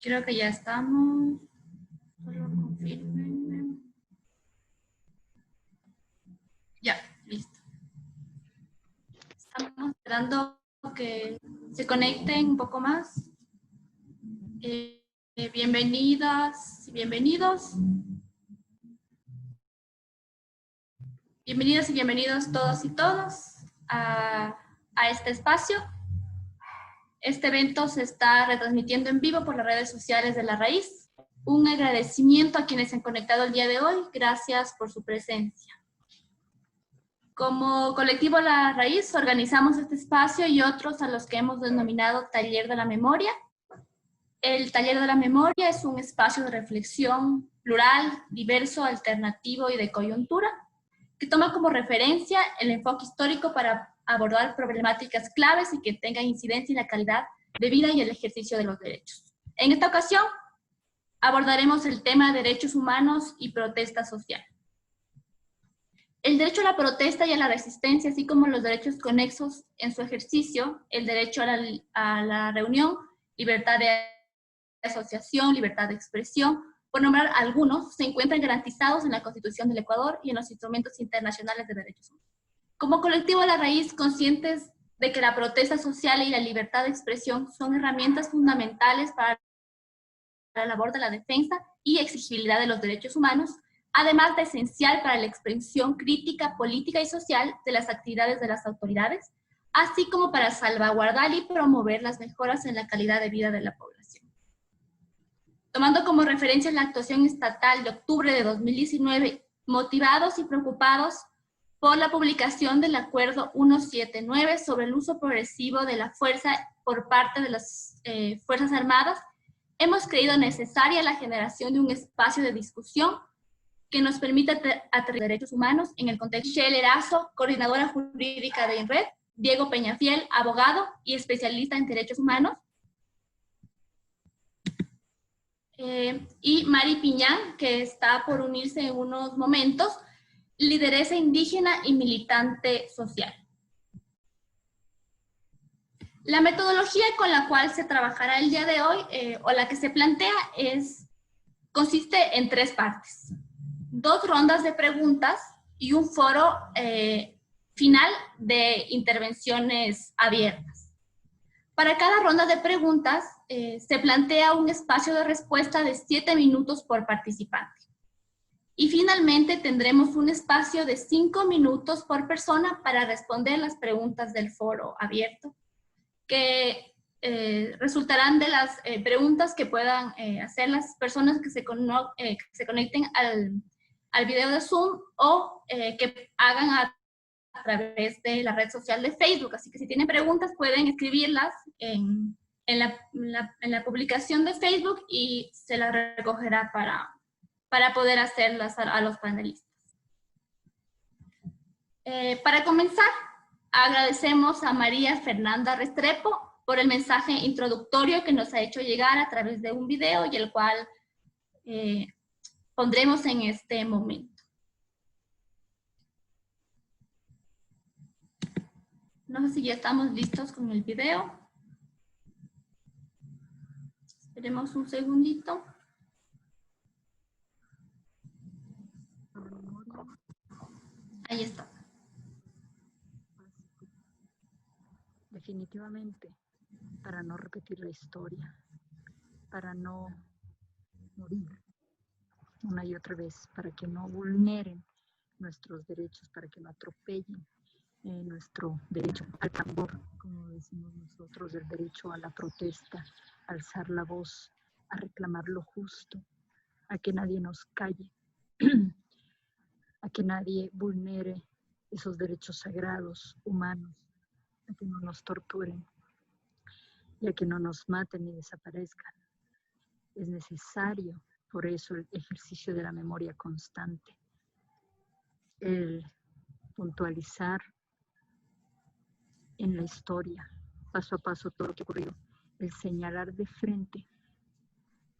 Creo que ya estamos. Solo confirmen. Ya, listo. Estamos esperando que se conecten un poco más. Bienvenidas y bienvenidos. Bienvenidas y bienvenidos todos y todas a este espacio. Este evento se está retransmitiendo en vivo por las redes sociales de La Raíz. Un agradecimiento a quienes se han conectado el día de hoy. Gracias por su presencia. Como colectivo La Raíz organizamos este espacio y otros a los que hemos denominado Taller de la Memoria. El Taller de la Memoria es un espacio de reflexión plural, diverso, alternativo y de coyuntura, que toma como referencia el enfoque histórico para abordar problemáticas claves y que tengan incidencia en la calidad de vida y el ejercicio de los derechos. En esta ocasión abordaremos el tema de derechos humanos y protesta social. El derecho a la protesta y a la resistencia, así como los derechos conexos en su ejercicio, el derecho a la reunión, libertad de asociación, libertad de expresión, por nombrar algunos, se encuentran garantizados en la Constitución del Ecuador y en los instrumentos internacionales de derechos humanos. Como colectivo La Raíz, conscientes de que la protesta social y la libertad de expresión son herramientas fundamentales para la labor de la defensa y exigibilidad de los derechos humanos, además de esencial para la expresión crítica, política y social de las actividades de las autoridades, así como para salvaguardar y promover las mejoras en la calidad de vida de la población. Tomando como referencia la actuación estatal de octubre de 2019, motivados y preocupados por la publicación del Acuerdo 179 sobre el uso progresivo de la fuerza por parte de las Fuerzas Armadas, hemos creído necesaria la generación de un espacio de discusión que nos permita aterrizar derechos humanos en el contexto. Shell Erazo, coordinadora jurídica de INRED, Diego Peñafiel, abogado y especialista en derechos humanos, y Mari Piñán, que está por unirse en unos momentos, lideresa indígena y militante social. La metodología con la cual se trabajará el día de hoy, o la que se plantea, consiste en 3 partes. 2 rondas de preguntas y un foro final de intervenciones abiertas. Para cada ronda de preguntas se plantea un espacio de respuesta de 7 minutos por participante. Y finalmente tendremos un espacio de 5 minutos por persona para responder las preguntas del foro abierto, que resultarán de las preguntas que puedan hacer las personas que se conecten al video de Zoom o que hagan a través de la red social de Facebook. Así que si tienen preguntas pueden escribirlas en la publicación de Facebook y se las recogerá para poder hacerlas a los panelistas. Para comenzar, agradecemos a María Fernanda Restrepo por el mensaje introductorio que nos ha hecho llegar a través de un video y el cual pondremos en este momento. No sé si ya estamos listos con el video. Esperemos un segundito. Ahí está. Definitivamente, para no repetir la historia, para no morir una y otra vez, para que no vulneren nuestros derechos, para que no atropellen nuestro derecho al tambor, como decimos nosotros, el derecho a la protesta, a alzar la voz, a reclamar lo justo, a que nadie nos calle, a que nadie vulnere esos derechos sagrados, humanos, a que no nos torturen y a que no nos maten ni desaparezcan. Es necesario, por eso, el ejercicio de la memoria constante, el puntualizar en la historia, paso a paso, todo lo que ocurrió, el señalar de frente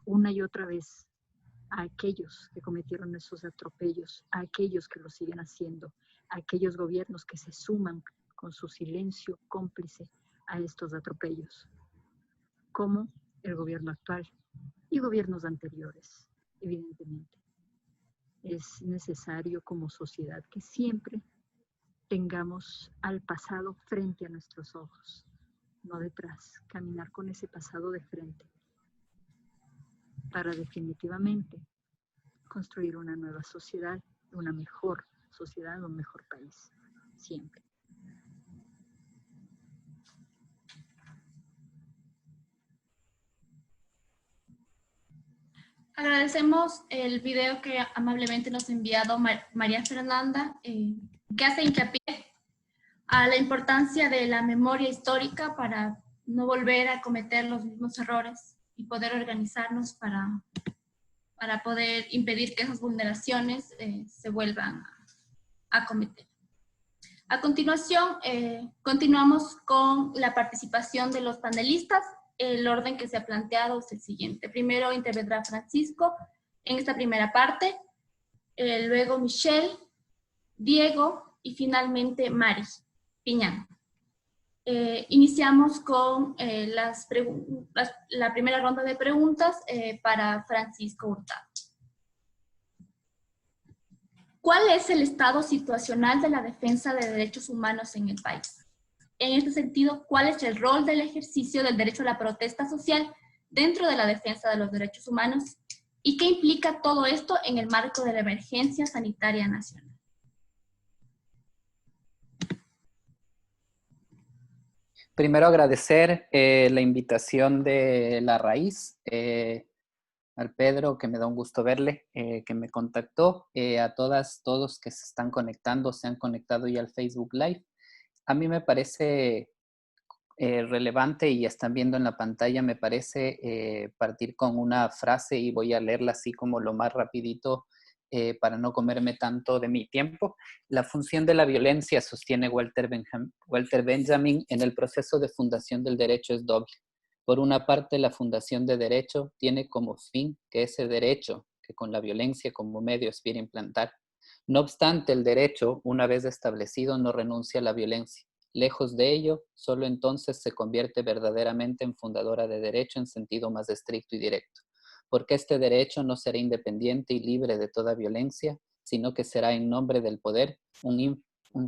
una y otra vez a aquellos que cometieron esos atropellos, a aquellos que lo siguen haciendo, a aquellos gobiernos que se suman con su silencio cómplice a estos atropellos, como el gobierno actual, y gobiernos anteriores, evidentemente. Es necesario como sociedad que siempre tengamos al pasado frente a nuestros ojos, no detrás, caminar con ese pasado de frente, para definitivamente construir una nueva sociedad, una mejor sociedad, un mejor país, siempre. Agradecemos el video que amablemente nos ha enviado María Fernanda, que hace hincapié a la importancia de la memoria histórica para no volver a cometer los mismos errores y poder organizarnos para poder impedir que esas vulneraciones se vuelvan a cometer. A continuación, continuamos con la participación de los panelistas. El orden que se ha planteado es el siguiente. Primero intervendrá Francisco en esta primera parte, luego Michelle, Diego y finalmente Mari Piñán. Iniciamos con la primera ronda de preguntas para Francisco Hurtado. ¿Cuál es el estado situacional de la defensa de derechos humanos en el país? En este sentido, ¿cuál es el rol del ejercicio del derecho a la protesta social dentro de la defensa de los derechos humanos? ¿Y qué implica todo esto en el marco de la emergencia sanitaria nacional? Primero agradecer la invitación de La Raíz, al Pedro, que me da un gusto verle, que me contactó, a todos que se están conectando, se han conectado ya al Facebook Live. A mí me parece relevante, y están viendo en la pantalla, me parece partir con una frase, y voy a leerla así como lo más rapidito para no comerme tanto de mi tiempo. La función de la violencia, sostiene Walter Benjamin, en el proceso de fundación del derecho es doble. Por una parte, la fundación de derecho tiene como fin que ese derecho, que con la violencia como medio aspira a implantar. No obstante, el derecho, una vez establecido, no renuncia a la violencia. Lejos de ello, solo entonces se convierte verdaderamente en fundadora de derecho en sentido más estricto y directo, porque este derecho no será independiente y libre de toda violencia, sino que será en nombre del poder un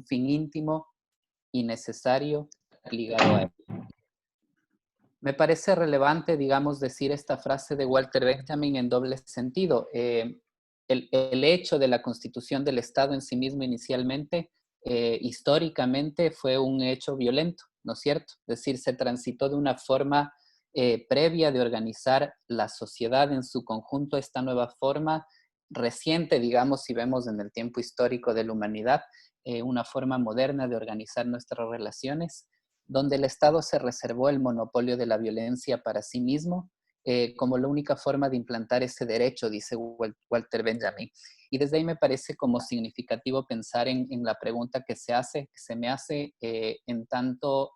fin íntimo y necesario ligado a él. Me parece relevante, digamos, decir esta frase de Walter Benjamin en doble sentido. El hecho de la constitución del Estado en sí mismo inicialmente, históricamente, fue un hecho violento, ¿no es cierto? Es decir, se transitó de una forma previa de organizar la sociedad en su conjunto, esta nueva forma reciente, digamos, si vemos en el tiempo histórico de la humanidad, una forma moderna de organizar nuestras relaciones, donde el Estado se reservó el monopolio de la violencia para sí mismo, como la única forma de implantar ese derecho, dice Walter Benjamin. Y desde ahí me parece como significativo pensar en la pregunta que se me hace, en tanto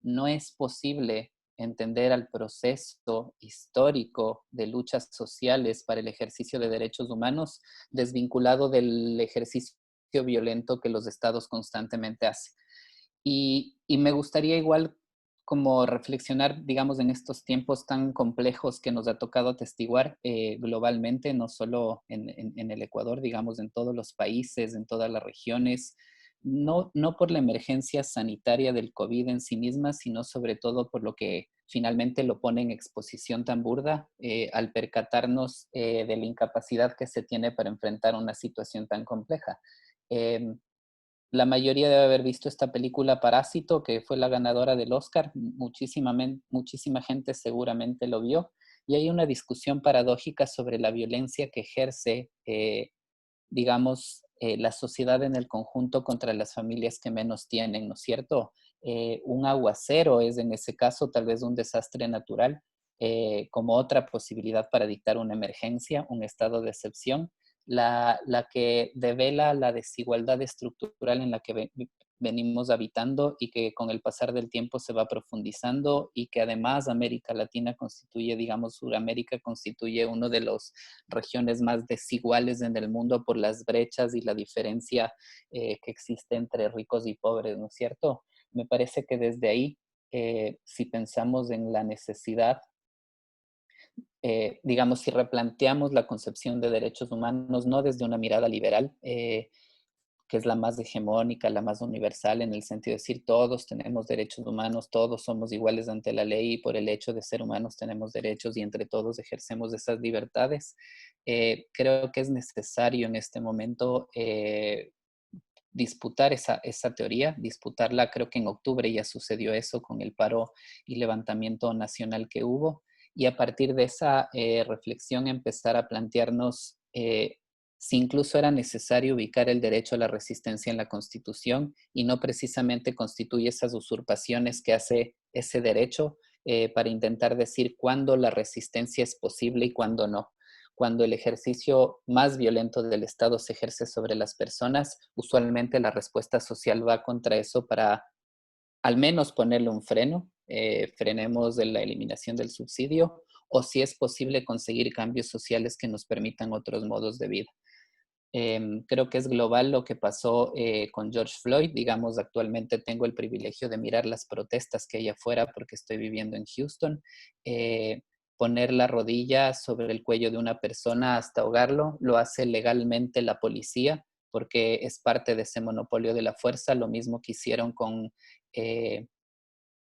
no es posible entender al proceso histórico de luchas sociales para el ejercicio de derechos humanos desvinculado del ejercicio violento que los estados constantemente hacen. Y me gustaría igual como reflexionar, digamos, en estos tiempos tan complejos que nos ha tocado atestiguar globalmente, no solo en el Ecuador, digamos, en todos los países, en todas las regiones, no por la emergencia sanitaria del COVID en sí misma, sino sobre todo por lo que finalmente lo pone en exposición tan burda, al percatarnos de la incapacidad que se tiene para enfrentar una situación tan compleja. La mayoría debe haber visto esta película Parásito, que fue la ganadora del Oscar. Muchísima gente seguramente lo vio. Y hay una discusión paradójica sobre la violencia que ejerce, digamos, la sociedad en el conjunto contra las familias que menos tienen, ¿no es cierto? Un aguacero es en ese caso tal vez un desastre natural, como otra posibilidad para dictar una emergencia, un estado de excepción, la que devela la desigualdad estructural en la que venimos habitando y que con el pasar del tiempo se va profundizando, y que además América Latina constituye, digamos, Sudamérica constituye una de las regiones más desiguales en el mundo por las brechas y la diferencia que existe entre ricos y pobres, ¿no es cierto? Me parece que desde ahí, si pensamos en la necesidad digamos, si replanteamos la concepción de derechos humanos, no desde una mirada liberal, que es la más hegemónica, la más universal, en el sentido de decir todos tenemos derechos humanos, todos somos iguales ante la ley y por el hecho de ser humanos tenemos derechos y entre todos ejercemos esas libertades. Creo que es necesario en este momento disputar esa teoría, disputarla. Creo que en octubre ya sucedió eso con el paro y levantamiento nacional que hubo, y a partir de esa reflexión empezar a plantearnos si incluso era necesario ubicar el derecho a la resistencia en la Constitución y no precisamente constituye esas usurpaciones que hace ese derecho para intentar decir cuándo la resistencia es posible y cuándo no. Cuando el ejercicio más violento del Estado se ejerce sobre las personas, usualmente la respuesta social va contra eso para al menos ponerle un freno, frenemos de la eliminación del subsidio, o si es posible conseguir cambios sociales que nos permitan otros modos de vida. Creo que es global lo que pasó con George Floyd. Digamos, actualmente tengo el privilegio de mirar las protestas que hay afuera porque estoy viviendo en Houston. Poner la rodilla sobre el cuello de una persona hasta ahogarlo, lo hace legalmente la policía porque es parte de ese monopolio de la fuerza, lo mismo que hicieron con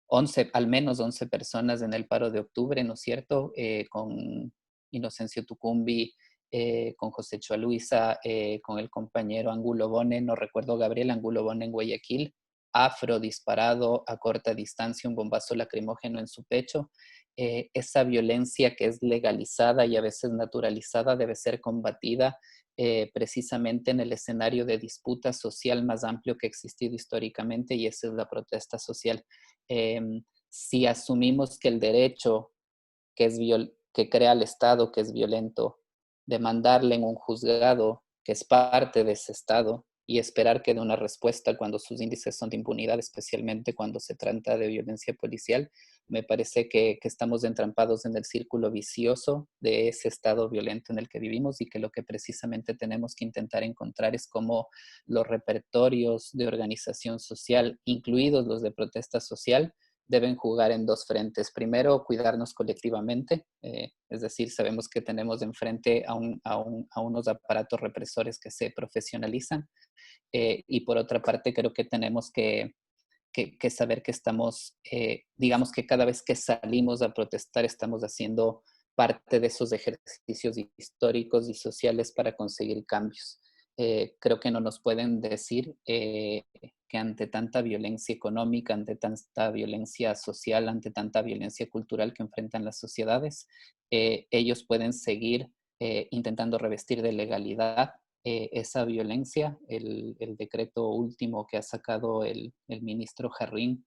11, al menos 11 personas en el paro de octubre, ¿no es cierto? Con Inocencio Tucumbi, con José Chualuisa, con el compañero Angulo Bone, no recuerdo, Gabriel Angulo Bone en Guayaquil, afro disparado a corta distancia, un bombazo lacrimógeno en su pecho. Esa violencia que es legalizada y a veces naturalizada debe ser combatida precisamente en el escenario de disputa social más amplio que ha existido históricamente, y esa es la protesta social. Si asumimos que el derecho que crea el Estado, que es violento, demandarle en un juzgado que es parte de ese Estado y esperar que dé una respuesta cuando sus índices son de impunidad, especialmente cuando se trata de violencia policial, me parece que estamos entrampados en el círculo vicioso de ese estado violento en el que vivimos, y que lo que precisamente tenemos que intentar encontrar es cómo los repertorios de organización social, incluidos los de protesta social, deben jugar en dos frentes. Primero, cuidarnos colectivamente, es decir, sabemos que tenemos enfrente a unos aparatos represores que se profesionalizan, y por otra parte creo que tenemos que saber que estamos, digamos que cada vez que salimos a protestar estamos haciendo parte de esos ejercicios históricos y sociales para conseguir cambios. Creo que no nos pueden decir que ante tanta violencia económica, ante tanta violencia social, ante tanta violencia cultural que enfrentan las sociedades, ellos pueden seguir intentando revestir de legalidad esa violencia. El decreto último que ha sacado el ministro Jarrín,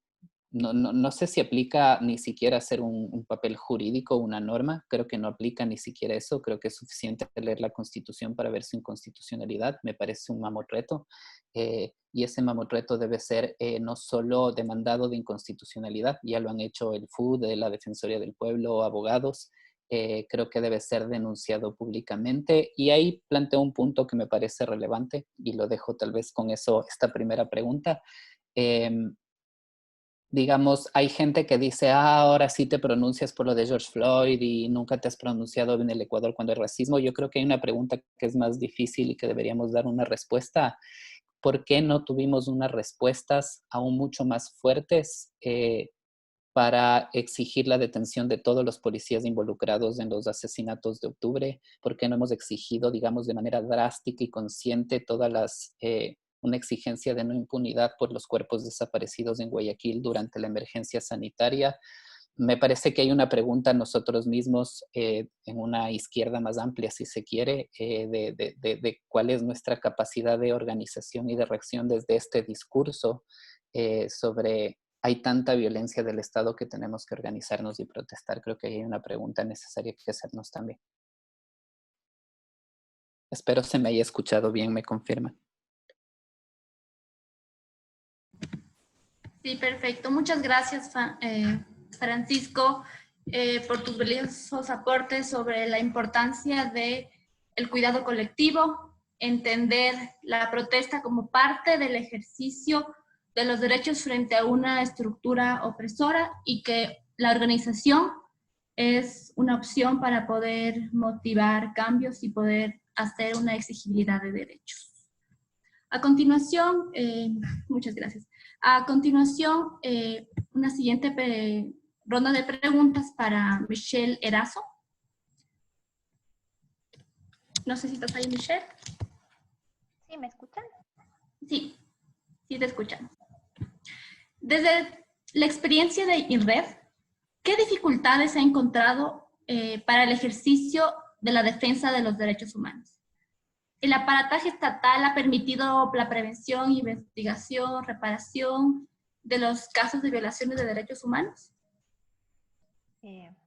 no sé si aplica ni siquiera hacer un papel jurídico, una norma. Creo que no aplica ni siquiera eso. Creo que es suficiente leer la Constitución para ver su inconstitucionalidad. Me parece un mamotreto. Y ese mamotreto debe ser no solo demandado de inconstitucionalidad, ya lo han hecho el FUD, la Defensoría del Pueblo, abogados. Creo que debe ser denunciado públicamente. Y ahí planteo un punto que me parece relevante y lo dejo tal vez con eso, esta primera pregunta. Digamos, hay gente que dice, ahora sí te pronuncias por lo de George Floyd y nunca te has pronunciado en el Ecuador cuando hay racismo. Yo creo que hay una pregunta que es más difícil y que deberíamos dar una respuesta. ¿Por qué no tuvimos unas respuestas aún mucho más fuertes para exigir la detención de todos los policías involucrados en los asesinatos de octubre? ¿Por qué no hemos exigido, digamos, de manera drástica y consciente una exigencia de no impunidad por los cuerpos desaparecidos en Guayaquil durante la emergencia sanitaria? Me parece que hay una pregunta a nosotros mismos en una izquierda más amplia, si se quiere, de cuál es nuestra capacidad de organización y de reacción desde este discurso sobre hay tanta violencia del Estado que tenemos que organizarnos y protestar. Creo que hay una pregunta necesaria que hacernos también. Espero se me haya escuchado bien, me confirman. Sí, perfecto. Muchas gracias, Francisco, por tus valiosos aportes sobre la importancia del cuidado colectivo, entender la protesta como parte del ejercicio de los derechos frente a una estructura opresora, y que la organización es una opción para poder motivar cambios y poder hacer una exigibilidad de derechos. A continuación, muchas gracias. A continuación, una siguiente ronda de preguntas para Michelle Erazo. No sé si estás ahí, Michelle. ¿Sí me escuchan? Sí, sí te escuchamos. Desde la experiencia de INREF, ¿qué dificultades ha encontrado para el ejercicio de la defensa de los derechos humanos? ¿El aparataje estatal ha permitido la prevención, investigación, reparación de los casos de violaciones de derechos humanos?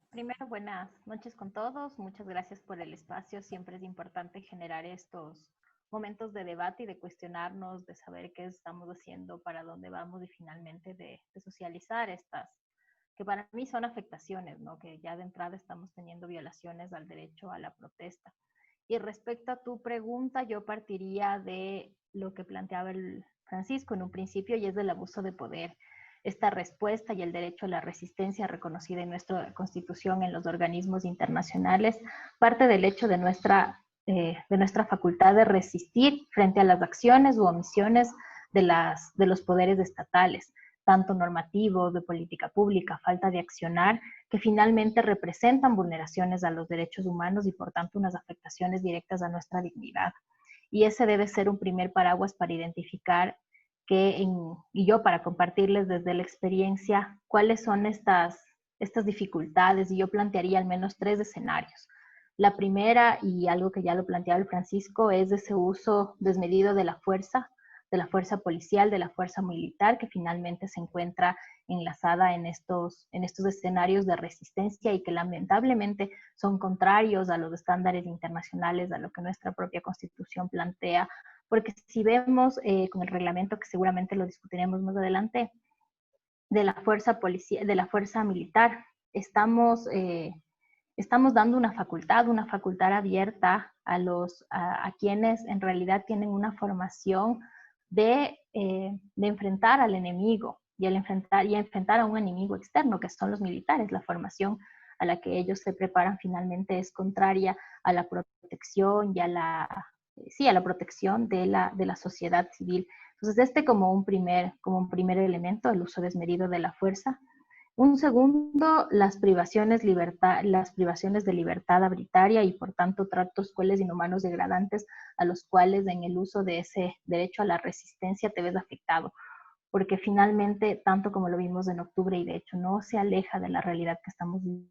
Primero, buenas noches con todos. Muchas gracias por el espacio. Siempre es importante generar estos momentos de debate y de cuestionarnos, de saber qué estamos haciendo, para dónde vamos y finalmente de socializar estas, que para mí son afectaciones, ¿no? Que ya de entrada estamos teniendo violaciones al derecho a la protesta. Y respecto a tu pregunta, yo partiría de lo que planteaba el Francisco en un principio, y es del abuso de poder. Esta respuesta y el derecho a la resistencia reconocida en nuestra Constitución, en los organismos internacionales, parte del hecho de nuestra facultad de resistir frente a las acciones u omisiones de los poderes estatales, tanto normativos, de política pública, falta de accionar, que finalmente representan vulneraciones a los derechos humanos y por tanto unas afectaciones directas a nuestra dignidad. Y ese debe ser un primer paraguas para identificar y yo para compartirles desde la experiencia cuáles son estas dificultades, y yo plantearía al menos 3 escenarios. La primera, y algo que ya lo planteaba el Francisco, es ese uso desmedido de la fuerza policial, de la fuerza militar, que finalmente se encuentra enlazada en estos escenarios de resistencia y que lamentablemente son contrarios a los estándares internacionales, a lo que nuestra propia Constitución plantea, porque si vemos con el reglamento, que seguramente lo discutiremos más adelante, de la fuerza militar, estamos dando una facultad abierta a quienes en realidad tienen una formación de enfrentar al enemigo y enfrentar a un enemigo externo, que son los militares. La formación a la que ellos se preparan finalmente es contraria a la protección y a la protección de la sociedad civil. Entonces, como un primer elemento, el uso desmedido de la fuerza. Un segundo, las privaciones de libertad arbitraria y por tanto tratos crueles, inhumanos, degradantes, a los cuales en el uso de ese derecho a la resistencia te ves afectado, porque finalmente, tanto como lo vimos en octubre, y de hecho no se aleja de la realidad que estamos viviendo,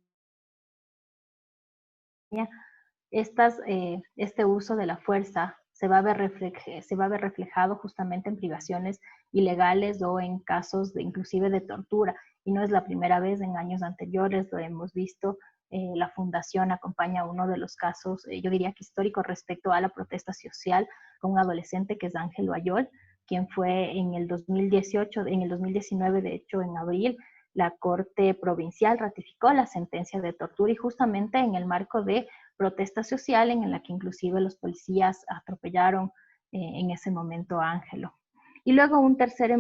este uso de la fuerza se va a ver reflejado justamente en privaciones ilegales o en casos inclusive de tortura. Y no es la primera vez, en años anteriores lo hemos visto. La Fundación acompaña uno de los casos, yo diría que histórico, respecto a la protesta social con un adolescente que es Ángel Ayol, quien fue en el 2019, de hecho en abril, la Corte Provincial ratificó la sentencia de tortura, y justamente en el marco de protesta social en la que inclusive los policías atropellaron en ese momento a Ángelo. Y luego un tercer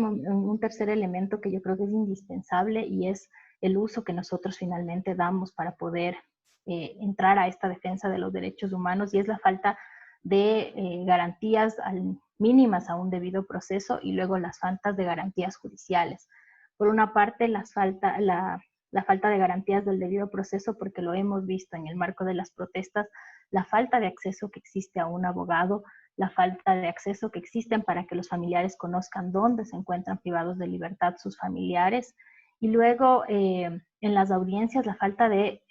elemento que yo creo que es indispensable, y es el uso que nosotros finalmente damos para poder entrar a esta defensa de los derechos humanos, y es la falta de garantías mínimas a un debido proceso, y luego las faltas de garantías judiciales. Por una parte, la falta de garantías del debido proceso, porque lo hemos visto en el marco de las protestas, la falta de acceso que existe a un abogado, la falta de acceso que existen para que los familiares conozcan dónde se encuentran privados de libertad sus familiares, y luego en las audiencias la falta de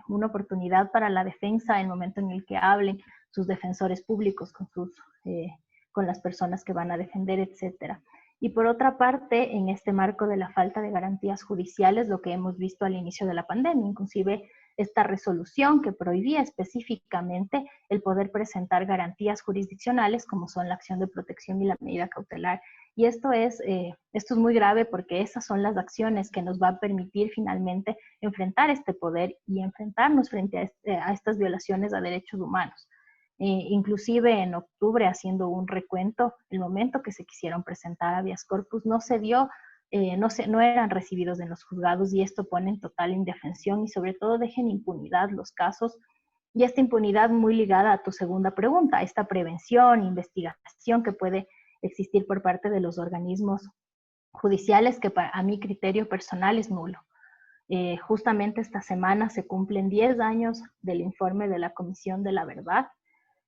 una oportunidad para la defensa en el momento en el que hablen sus defensores públicos con las personas que van a defender, etcétera. Y por otra parte, en este marco de la falta de garantías judiciales, lo que hemos visto al inicio de la pandemia, inclusive esta resolución que prohibía específicamente el poder presentar garantías jurisdiccionales, como son la acción de protección y la medida cautelar. Y esto es muy grave, porque esas son las acciones que nos va a permitir finalmente enfrentar este poder y enfrentarnos frente a estas violaciones a derechos humanos. Inclusive en octubre, haciendo un recuento, el momento que se quisieron presentar habeas corpus no se dio no eran recibidos en los juzgados, y esto pone en total indefensión y sobre todo deja en impunidad los casos, y esta impunidad muy ligada a tu segunda pregunta, esta prevención, investigación que puede existir por parte de los organismos judiciales, que a mi criterio personal es nulo. Justamente esta semana se cumplen 10 años del informe de la Comisión de la Verdad.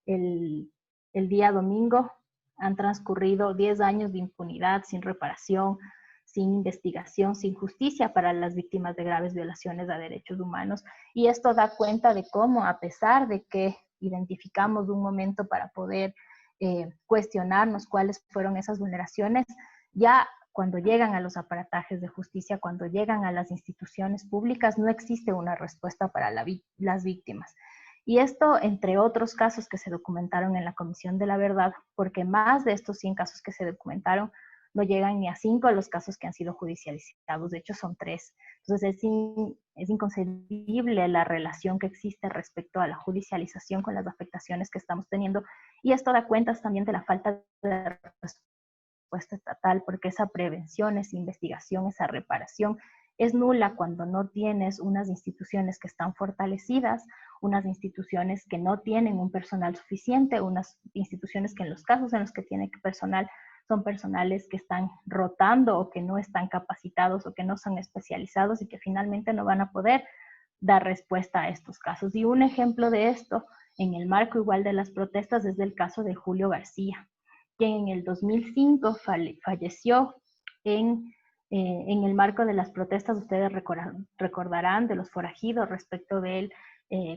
El día domingo han transcurrido 10 años de impunidad, sin reparación, sin investigación, sin justicia para las víctimas de graves violaciones a derechos humanos. Y esto da cuenta de cómo, a pesar de que identificamos un momento para poder cuestionarnos cuáles fueron esas vulneraciones, ya cuando llegan a los aparatajes de justicia, cuando llegan a las instituciones públicas, no existe una respuesta para las víctimas. Y esto, entre otros casos que se documentaron en la Comisión de la Verdad, porque más de estos 100 casos que se documentaron, no llegan ni a 5 de los casos que han sido judicializados, de hecho son 3. Entonces es inconcebible la relación que existe respecto a la judicialización con las afectaciones que estamos teniendo, y esto da cuenta también de la falta de respuesta estatal, porque esa prevención, esa investigación, esa reparación es nula cuando no tienes unas instituciones que están fortalecidas, unas instituciones que no tienen un personal suficiente, unas instituciones que en los casos en los que tienen personal son personales que están rotando o que no están capacitados o que no son especializados y que finalmente no van a poder dar respuesta a estos casos. Y un ejemplo de esto, en el marco igual de las protestas, es el caso de Julio García, quien en el 2005 falleció en el marco de las protestas. Ustedes recordarán de los forajidos respecto de él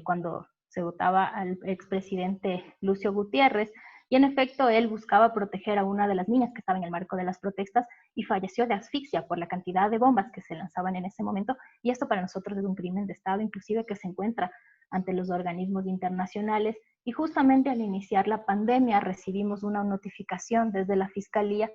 cuando se votaba al expresidente Lucio Gutiérrez, y en efecto él buscaba proteger a una de las niñas que estaba en el marco de las protestas y falleció de asfixia por la cantidad de bombas que se lanzaban en ese momento, y esto para nosotros es un crimen de Estado, inclusive que se encuentra ante los organismos internacionales. Y justamente al iniciar la pandemia recibimos una notificación desde la Fiscalía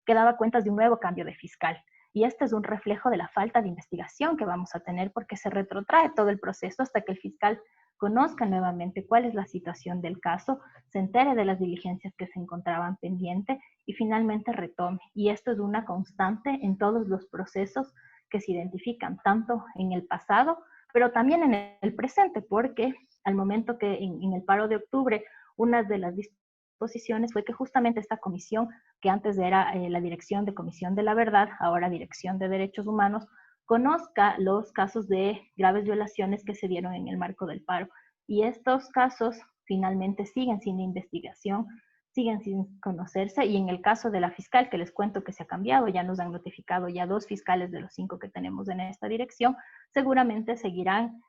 que daba cuentas de un nuevo cambio de fiscal. Y este es un reflejo de la falta de investigación que vamos a tener, porque se retrotrae todo el proceso hasta que el fiscal conozca nuevamente cuál es la situación del caso, se entere de las diligencias que se encontraban pendientes y finalmente retome. Y esto es una constante en todos los procesos que se identifican, tanto en el pasado, pero también en el presente, porque al momento que en el paro de octubre, una de las disposiciones fue que justamente esta comisión, que antes era la Dirección de Comisión de la Verdad, ahora Dirección de Derechos Humanos, conozca los casos de graves violaciones que se dieron en el marco del paro. Y estos casos finalmente siguen sin investigación, siguen sin conocerse, y en el caso de la fiscal, que les cuento que se ha cambiado, ya nos han notificado ya 2 fiscales de los 5 que tenemos en esta dirección, seguramente seguirán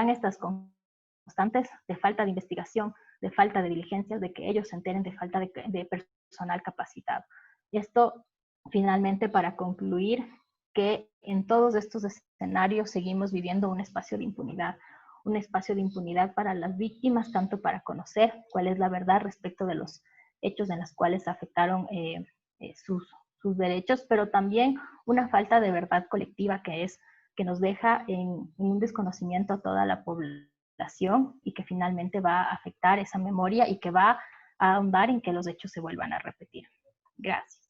estas constantes de falta de investigación, de falta de diligencias, de que ellos se enteren, de falta de personal capacitado. Esto finalmente para concluir que en todos estos escenarios seguimos viviendo un espacio de impunidad para las víctimas, tanto para conocer cuál es la verdad respecto de los hechos en los cuales afectaron sus derechos, pero también una falta de verdad colectiva que nos deja en un desconocimiento a toda la población, y que finalmente va a afectar esa memoria y que va a ahondar en que los hechos se vuelvan a repetir. Gracias.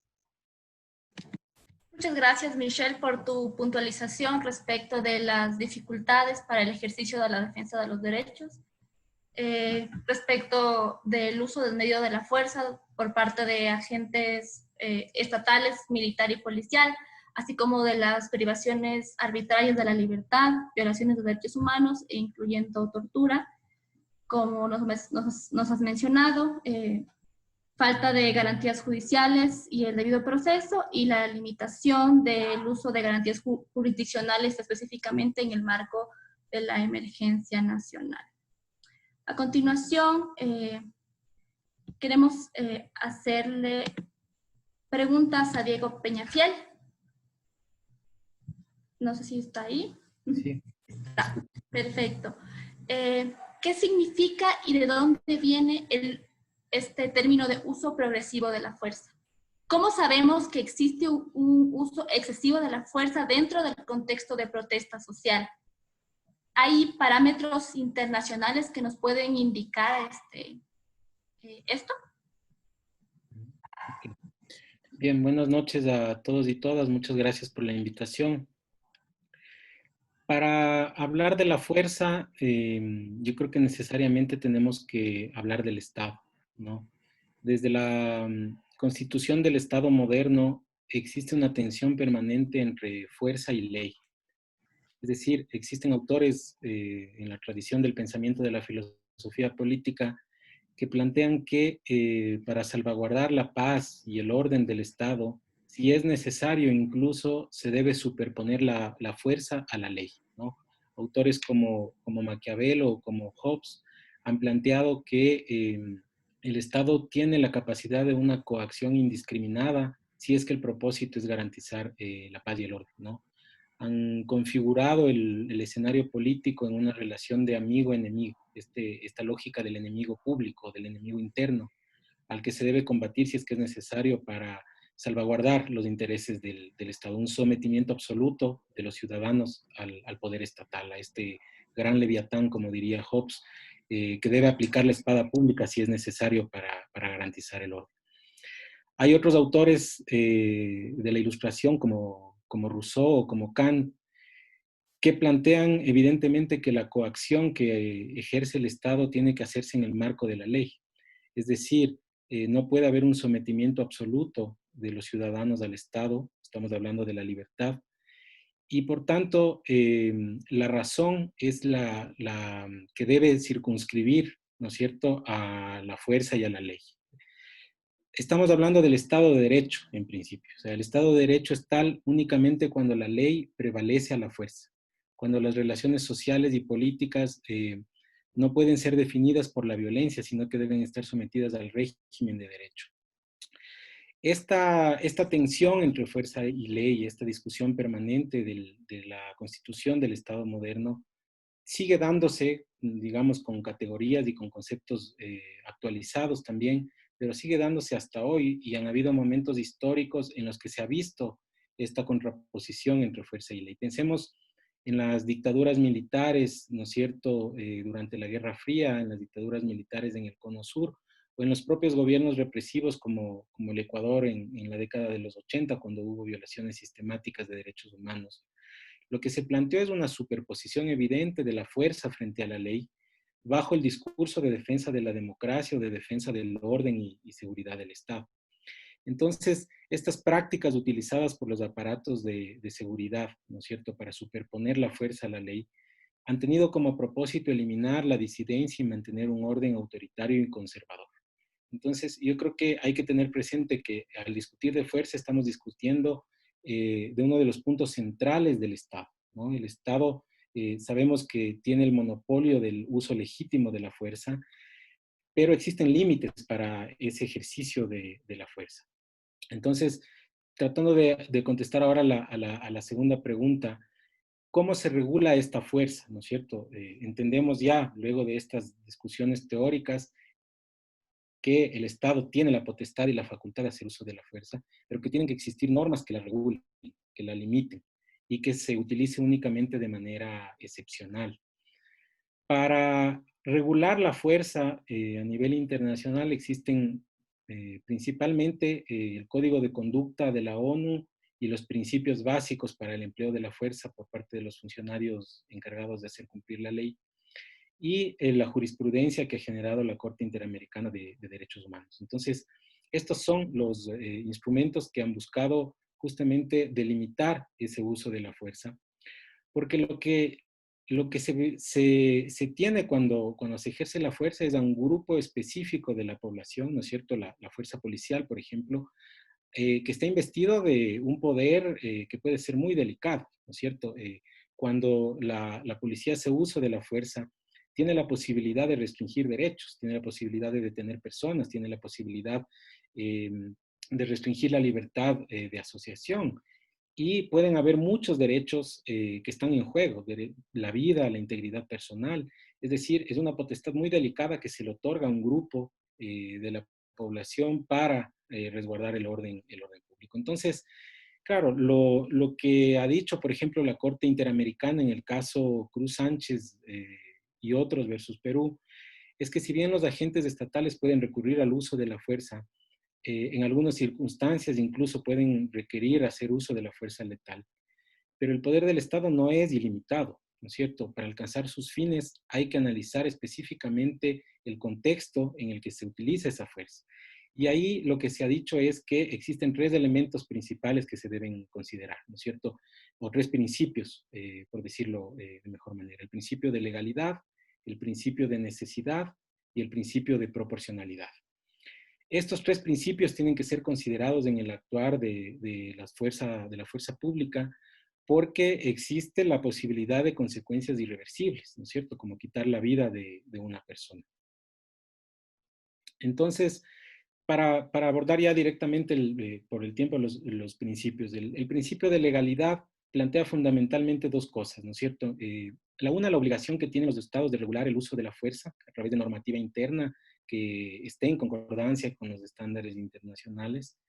Muchas gracias, Michelle, por tu puntualización respecto de las dificultades para el ejercicio de la defensa de los derechos. Respecto del uso del medio de la fuerza por parte de agentes estatales, militar y policial, así como de las privaciones arbitrarias de la libertad, violaciones de derechos humanos, e incluyendo tortura, como nos has mencionado, falta de garantías judiciales y el debido proceso, y la limitación del uso de garantías jurisdiccionales específicamente en el marco de la emergencia nacional. A continuación, queremos hacerle preguntas a Diego Peñafiel. No sé si está ahí. Sí. Está, perfecto. ¿Qué significa y de dónde viene este término de uso progresivo de la fuerza? ¿Cómo sabemos que existe un uso excesivo de la fuerza dentro del contexto de protesta social? ¿Hay parámetros internacionales que nos pueden indicar esto? Bien, buenas noches a todos y todas. Muchas gracias por la invitación. Para hablar de la fuerza, yo creo que necesariamente tenemos que hablar del Estado, ¿no? Desde la constitución del Estado moderno existe una tensión permanente entre fuerza y ley. Es decir, existen autores en la tradición del pensamiento de la filosofía política que plantean que para salvaguardar la paz y el orden del Estado, si es necesario, incluso se debe superponer la fuerza a la ley, ¿no? Autores como Maquiavelo o como Hobbes han planteado que el Estado tiene la capacidad de una coacción indiscriminada si es que el propósito es garantizar la paz y el orden, ¿no? Han configurado el escenario político en una relación de amigo-enemigo, esta lógica del enemigo público, del enemigo interno, al que se debe combatir si es que es necesario para salvaguardar los intereses del Estado, un sometimiento absoluto de los ciudadanos al poder estatal, a este gran leviatán, como diría Hobbes, que debe aplicar la espada pública si es necesario para garantizar el orden. Hay otros autores de la Ilustración como Rousseau o como Kant que plantean evidentemente que la coacción que ejerce el Estado tiene que hacerse en el marco de la ley. Es decir, no puede haber un sometimiento absoluto de los ciudadanos al Estado, estamos hablando de la libertad, y por tanto la razón es la que debe circunscribir, ¿no es cierto?, a la fuerza y a la ley. Estamos hablando del Estado de Derecho, en principio. O sea, el Estado de Derecho es tal únicamente cuando la ley prevalece a la fuerza, cuando las relaciones sociales y políticas no pueden ser definidas por la violencia, sino que deben estar sometidas al régimen de derecho. Esta tensión entre fuerza y ley, esta discusión permanente de la constitución del Estado moderno, sigue dándose, digamos, con categorías y con conceptos actualizados también, pero sigue dándose hasta hoy y han habido momentos históricos en los que se ha visto esta contraposición entre fuerza y ley. Pensemos en las dictaduras militares, ¿no es cierto?, durante la Guerra Fría, en las dictaduras militares en el Cono Sur, o en los propios gobiernos represivos como el Ecuador en la década de los 80, cuando hubo violaciones sistemáticas de derechos humanos. Lo que se planteó es una superposición evidente de la fuerza frente a la ley bajo el discurso de defensa de la democracia o de defensa del orden y seguridad del Estado. Entonces, estas prácticas utilizadas por los aparatos de seguridad, ¿no es cierto?, para superponer la fuerza a la ley, han tenido como propósito eliminar la disidencia y mantener un orden autoritario y conservador. Entonces, yo creo que hay que tener presente que al discutir de fuerza estamos discutiendo de uno de los puntos centrales del Estado, ¿no? El Estado sabemos que tiene el monopolio del uso legítimo de la fuerza, pero existen límites para ese ejercicio de la fuerza. Entonces, tratando de contestar ahora a la segunda pregunta, ¿cómo se regula esta fuerza? ¿No es cierto? Entendemos ya, luego de estas discusiones teóricas, que el Estado tiene la potestad y la facultad de hacer uso de la fuerza, pero que tienen que existir normas que la regulen, que la limiten y que se utilice únicamente de manera excepcional. Para regular la fuerza a nivel internacional existen principalmente el Código de Conducta de la ONU y los principios básicos para el empleo de la fuerza por parte de los funcionarios encargados de hacer cumplir la ley y la jurisprudencia que ha generado la Corte Interamericana de Derechos Humanos. Entonces, estos son los instrumentos que han buscado justamente delimitar ese uso de la fuerza, porque lo que se tiene cuando se ejerce la fuerza es a un grupo específico de la población, ¿no es cierto? La fuerza policial, por ejemplo, que está investido de un poder que puede ser muy delicado, ¿no es cierto? Cuando la policía hace uso de la fuerza, tiene la posibilidad de restringir derechos, tiene la posibilidad de detener personas, tiene la posibilidad de restringir la libertad de asociación. Y pueden haber muchos derechos que están en juego, la vida, la integridad personal. Es decir, es una potestad muy delicada que se le otorga a un grupo de la población para resguardar el orden público. Entonces, claro, lo que ha dicho, por ejemplo, la Corte Interamericana en el caso Cruz Sánchez y otros versus Perú, es que si bien los agentes estatales pueden recurrir al uso de la fuerza, En algunas circunstancias incluso pueden requerir hacer uso de la fuerza letal. Pero el poder del Estado no es ilimitado, ¿no es cierto? Para alcanzar sus fines hay que analizar específicamente el contexto en el que se utiliza esa fuerza. Y ahí lo que se ha dicho es que existen tres elementos principales que se deben considerar, ¿no es cierto? O tres principios, por decirlo de mejor manera. El principio de legalidad, el principio de necesidad y el principio de proporcionalidad. Estos tres principios tienen que ser considerados en el actuar de la fuerza pública, porque existe la posibilidad de consecuencias irreversibles, ¿no es cierto? Como quitar la vida de una persona. Entonces, para abordar ya directamente por el tiempo los principios, el principio de legalidad plantea fundamentalmente dos cosas, ¿no es cierto? La obligación que tienen los estados de regular el uso de la fuerza a través de normativa interna que esté en concordancia con los estándares internacionales.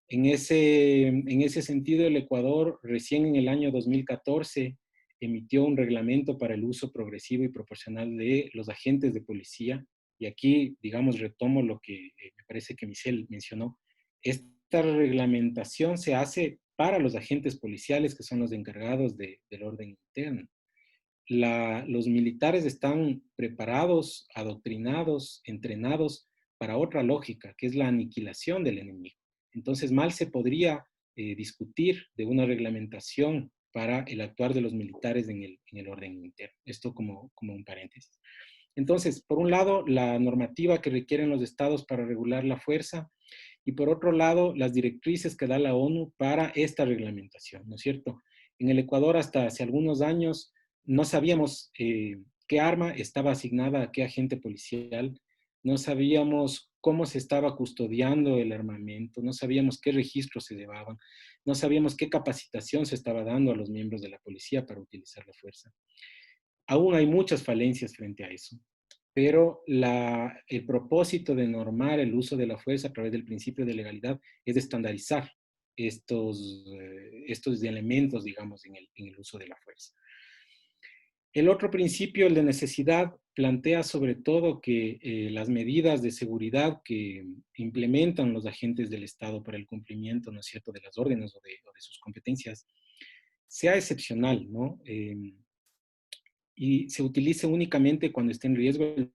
En ese sentido, el Ecuador recién en el año 2014 emitió un reglamento para el uso progresivo y proporcional de los agentes de policía. Y aquí, digamos, retomo lo que me parece que Michelle mencionó. Esta reglamentación se hace para los agentes policiales que son los encargados del orden interno. Los militares están preparados, adoctrinados, entrenados para otra lógica, que es la aniquilación del enemigo. Entonces, mal se podría discutir de una reglamentación para el actuar de los militares en el orden interno. Esto como un paréntesis. Entonces, por un lado, la normativa que requieren los estados para regular la fuerza, y por otro lado, las directrices que da la ONU para esta reglamentación, ¿no es cierto? En el Ecuador, hasta hace algunos años, no sabíamos qué arma estaba asignada a qué agente policial, no sabíamos cómo se estaba custodiando el armamento, no sabíamos qué registros se llevaban, no sabíamos qué capacitación se estaba dando a los miembros de la policía para utilizar la fuerza. Aún hay muchas falencias frente a eso, pero el propósito de normar el uso de la fuerza a través del principio de legalidad es estandarizar estos elementos, digamos, en el uso de la fuerza. El otro principio, el de necesidad, plantea sobre todo que las medidas de seguridad que implementan los agentes del Estado para el cumplimiento, ¿no es cierto?, de las órdenes o de sus competencias, sea excepcional, ¿no? Y se utilice únicamente cuando esté en riesgo el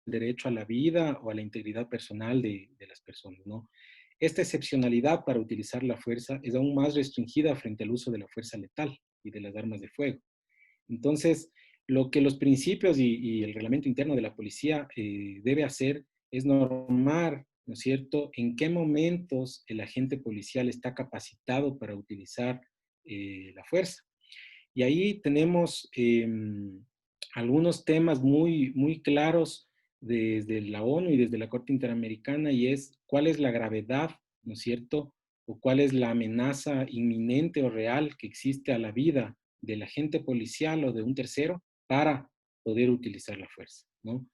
derecho a la vida o a la integridad personal de las personas, ¿no? Esta excepcionalidad para utilizar la fuerza es aún más restringida frente al uso de la fuerza letal y de las armas de fuego. Entonces, lo que los principios y el reglamento interno de la policía debe hacer es normar, ¿no es cierto?, en qué momentos el agente policial está capacitado para utilizar la fuerza. Y ahí tenemos algunos temas muy, muy claros desde la ONU y desde la Corte Interamericana, y es cuál es la gravedad, ¿no es cierto?, o cuál es la amenaza inminente o real que existe a la vida del agente policial o de un tercero para poder utilizar la fuerza, ¿no?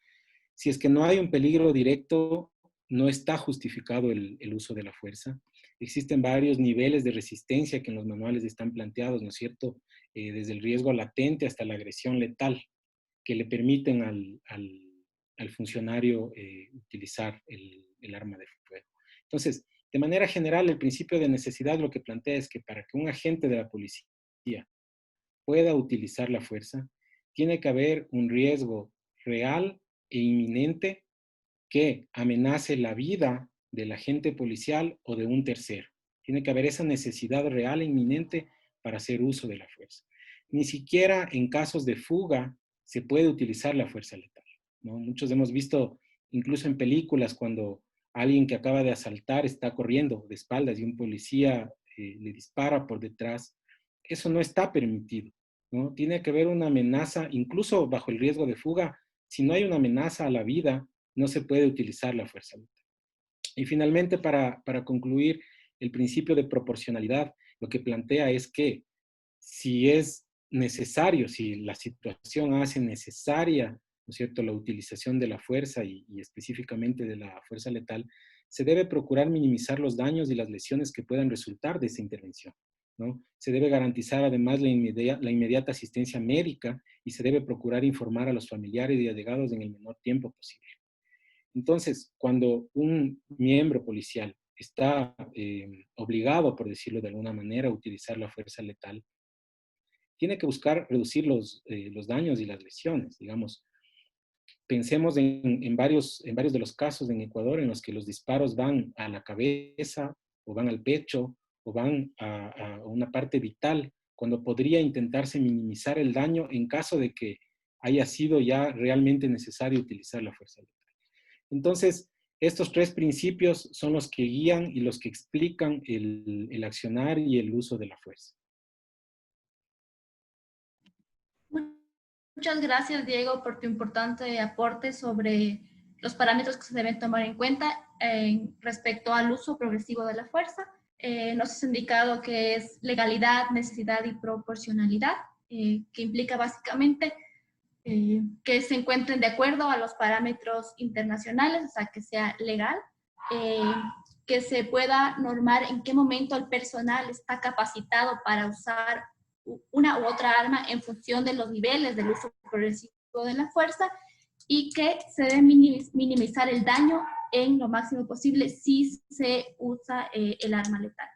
Si es que no hay un peligro directo, no está justificado el uso de la fuerza. Existen varios niveles de resistencia que en los manuales están planteados, ¿no es cierto?, desde el riesgo latente hasta la agresión letal, que le permiten al funcionario utilizar el arma de fuego. Entonces, de manera general, el principio de necesidad lo que plantea es que para que un agente de la policía pueda utilizar la fuerza, tiene que haber un riesgo real e inminente que amenace la vida del agente policial o de un tercero. Tiene que haber esa necesidad real e inminente para hacer uso de la fuerza. Ni siquiera en casos de fuga se puede utilizar la fuerza letal, ¿no? Muchos hemos visto, incluso en películas, cuando alguien que acaba de asaltar está corriendo de espaldas y un policía le dispara por detrás. Eso no está permitido, ¿no? Tiene que haber una amenaza, incluso bajo el riesgo de fuga. Si no hay una amenaza a la vida, no se puede utilizar la fuerza letal. Y finalmente, para concluir, el principio de proporcionalidad lo que plantea es que si es necesario, si la situación hace necesaria, ¿no es cierto?, la utilización de la fuerza y específicamente de la fuerza letal, se debe procurar minimizar los daños y las lesiones que puedan resultar de esa intervención, ¿no? Se debe garantizar además la inmediata asistencia médica y se debe procurar informar a los familiares y allegados en el menor tiempo posible. Entonces, cuando un miembro policial está obligado, por decirlo de alguna manera, a utilizar la fuerza letal, tiene que buscar reducir los daños y las lesiones. Digamos, pensemos en varios de los casos en Ecuador en los que los disparos van a la cabeza o van al pecho o van a una parte vital, cuando podría intentarse minimizar el daño en caso de que haya sido ya realmente necesario utilizar la fuerza letal. Entonces, estos tres principios son los que guían y los que explican el accionar y el uso de la fuerza. Muchas gracias, Diego, por tu importante aporte sobre los parámetros que se deben tomar en cuenta respecto al uso progresivo de la fuerza. Nos has indicado que es legalidad, necesidad y proporcionalidad, que implica básicamente que se encuentren de acuerdo a los parámetros internacionales, o sea, que sea legal, que se pueda normar en qué momento el personal está capacitado para usar una u otra arma en función de los niveles del uso progresivo de la fuerza, y que se debe minimizar el daño en lo máximo posible si se usa el arma letal.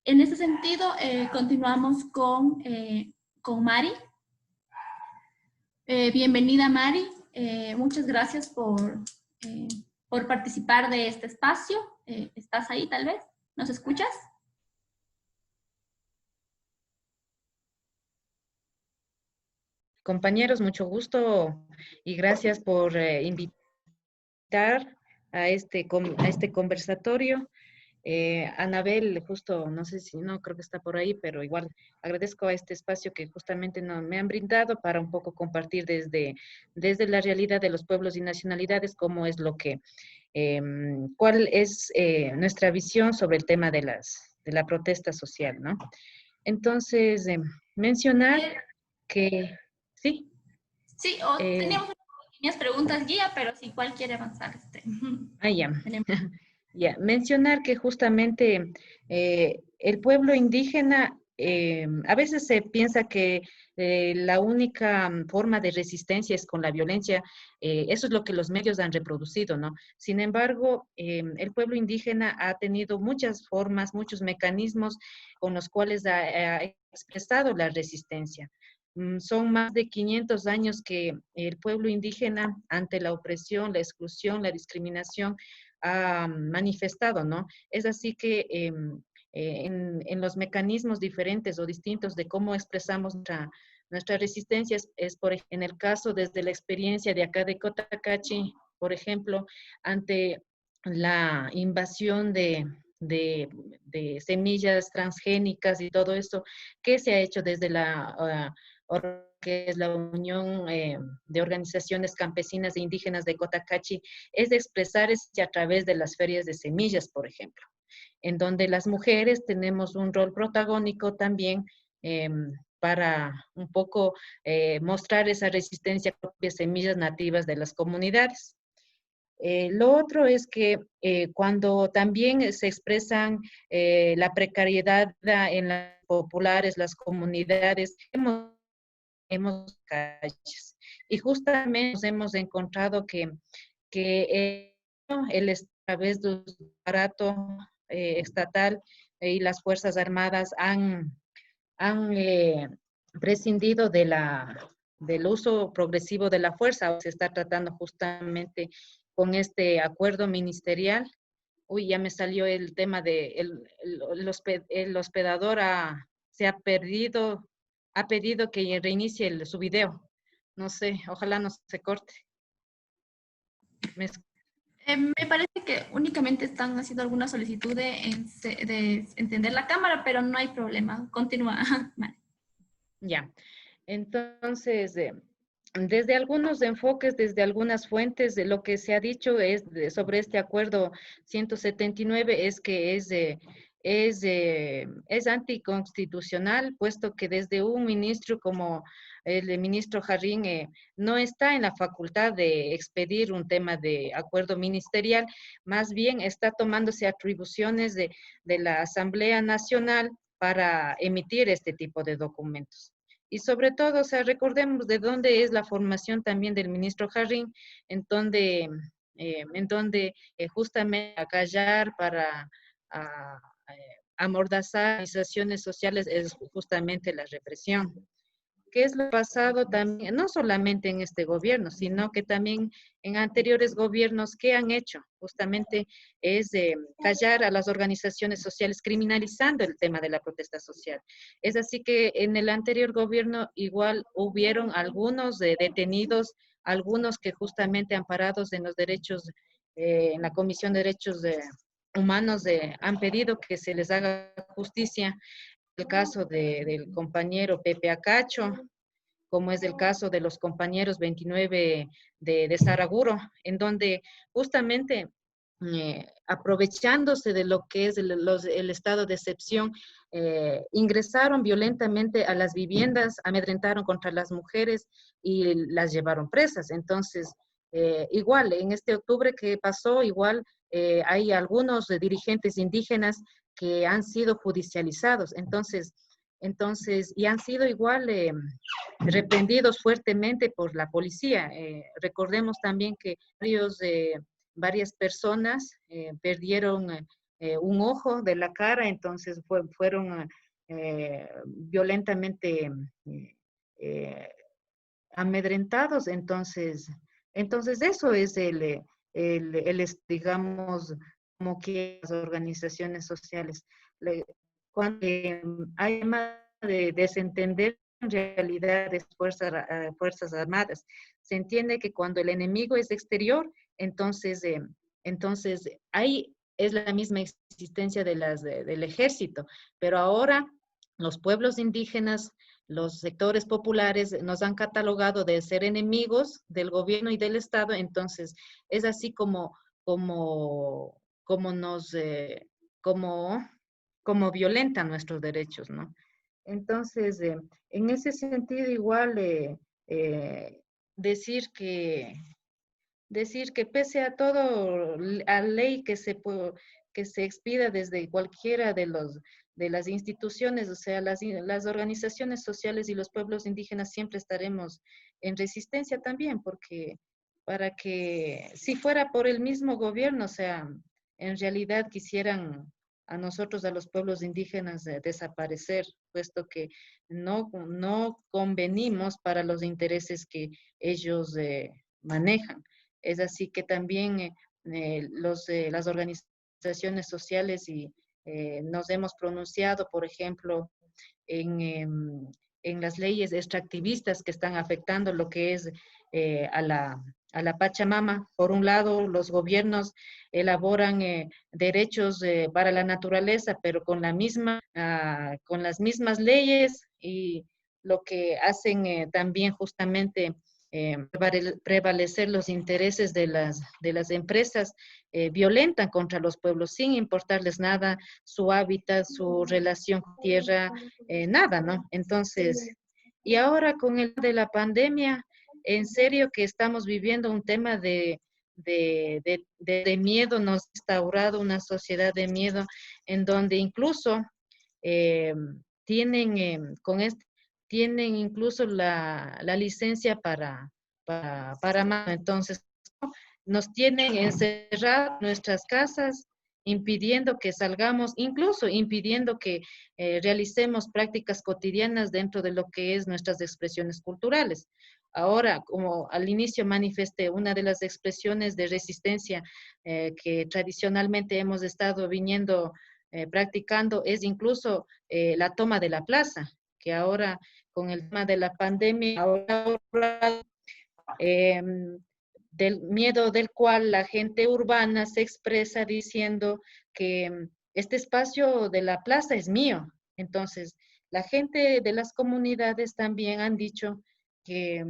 En ese sentido, continuamos con Mari. Bienvenida, Mari. Muchas gracias por participar de este espacio. ¿Estás ahí, tal vez? ¿Nos escuchas? Compañeros, mucho gusto y gracias por invitar a este conversatorio. Anabel, justo, no sé si, no creo que está por ahí, pero igual agradezco a este espacio que justamente me han brindado para un poco compartir desde la realidad de los pueblos y nacionalidades, cómo es lo que, cuál es nuestra visión sobre el tema de la protesta social, ¿no? Entonces, mencionar que, sí. Sí, teníamos unas pequeñas preguntas guía, pero si cuál quiere avanzar. Ya. Ya, mencionar que justamente el pueblo indígena, a veces se piensa que la única forma de resistencia es con la violencia. Eso es lo que los medios han reproducido, ¿no? Sin embargo, el pueblo indígena ha tenido muchas formas, muchos mecanismos con los cuales ha expresado la resistencia. Son más de 500 años que el pueblo indígena, ante la opresión, la exclusión, la discriminación, ha manifestado, ¿no? Es así que en los mecanismos diferentes o distintos de cómo expresamos nuestra resistencia en el caso desde la experiencia de acá de Cotacachi, por ejemplo, ante la invasión de semillas transgénicas y todo esto, ¿qué se ha hecho desde que es la Unión de Organizaciones Campesinas e Indígenas de Cotacachi? Es de expresar a través de las ferias de semillas, por ejemplo, en donde las mujeres tenemos un rol protagónico también para un poco mostrar esa resistencia a propias semillas nativas de las comunidades. Lo otro es que cuando también se expresan la precariedad en las populares, las comunidades, hemos calles. Y justamente nos hemos encontrado que el a través del aparato estatal y las Fuerzas Armadas han prescindido del uso progresivo de la fuerza. Se está tratando justamente con este acuerdo ministerial. Uy, ya me salió el tema de el hospedador ha pedido que reinicie su video. No sé, ojalá no se corte. Me parece que únicamente están haciendo alguna solicitud de encender la cámara, pero no hay problema. Continúa. Vale. Ya. Entonces, desde algunos enfoques, desde algunas fuentes, de lo que se ha dicho sobre este acuerdo 179 es que es anticonstitucional, puesto que desde un ministro como el ministro Jarrín no está en la facultad de expedir un tema de acuerdo ministerial, más bien está tomándose atribuciones de la Asamblea Nacional para emitir este tipo de documentos. Y sobre todo, o sea, recordemos de dónde es la formación también del ministro Jarrín, en donde en donde justamente acallar para amordazar organizaciones sociales es justamente la represión. ¿Qué es lo pasado también, no solamente en este gobierno, sino que también en anteriores gobiernos? ¿Qué han hecho? Justamente es callar a las organizaciones sociales, criminalizando el tema de la protesta social. Es así que en el anterior gobierno igual hubieron algunos detenidos, algunos que justamente amparados en los derechos, en la Comisión de Derechos Humanos, han pedido que se les haga justicia. El caso del compañero Pepe Acacho, como es el caso de los compañeros 29 de Saraguro, en donde justamente aprovechándose de lo que es el estado de excepción, ingresaron violentamente a las viviendas, amedrentaron contra las mujeres y las llevaron presas. Entonces, igual, en este octubre que pasó, igual hay algunos dirigentes indígenas que han sido judicializados. Entonces, y han sido igual reprendidos fuertemente por la policía. Recordemos también que varias personas perdieron un ojo de la cara, entonces fueron violentamente eh, amedrentados. Entonces eso es digamos, como que las organizaciones sociales, cuando hay más de desentender en realidad de fuerzas armadas, se entiende que cuando el enemigo es exterior, entonces ahí es la misma existencia del ejército, pero ahora los pueblos indígenas, los sectores populares nos han catalogado de ser enemigos del gobierno y del Estado. Entonces es así como nos, como violentan nuestros derechos, ¿no? Entonces, en ese sentido, igual decir que pese a todo, a ley que se expida desde cualquiera de las instituciones, o sea, las organizaciones sociales y los pueblos indígenas siempre estaremos en resistencia también, porque para que si fuera por el mismo gobierno, o sea, en realidad quisieran a nosotros, a los pueblos indígenas, desaparecer, puesto que no convenimos para los intereses que ellos manejan. Es así que también las organizaciones sociales nos hemos pronunciado, por ejemplo, en las leyes extractivistas que están afectando lo que es a la Pachamama. Por un lado, los gobiernos elaboran derechos para la naturaleza, pero con con las mismas leyes, y lo que hacen también justamente prevalecer los intereses de las empresas, violentan contra los pueblos sin importarles nada, su hábitat, su relación con tierra, nada, ¿no? Entonces, y ahora con el de la pandemia, en serio que estamos viviendo un tema de miedo, nos ha instaurado una sociedad de miedo en donde incluso eh, tienen tienen incluso la licencia para más. Entonces, nos tienen encerrados en nuestras casas, impidiendo que salgamos, incluso impidiendo que realicemos prácticas cotidianas dentro de lo que es nuestras expresiones culturales. Ahora, como al inicio manifesté, una de las expresiones de resistencia que tradicionalmente hemos estado viniendo practicando es incluso la toma de la plaza, que ahora con el tema de la pandemia, ahora del miedo del cual la gente urbana se expresa diciendo que este espacio de la plaza es mío. Entonces, la gente de las comunidades también han dicho que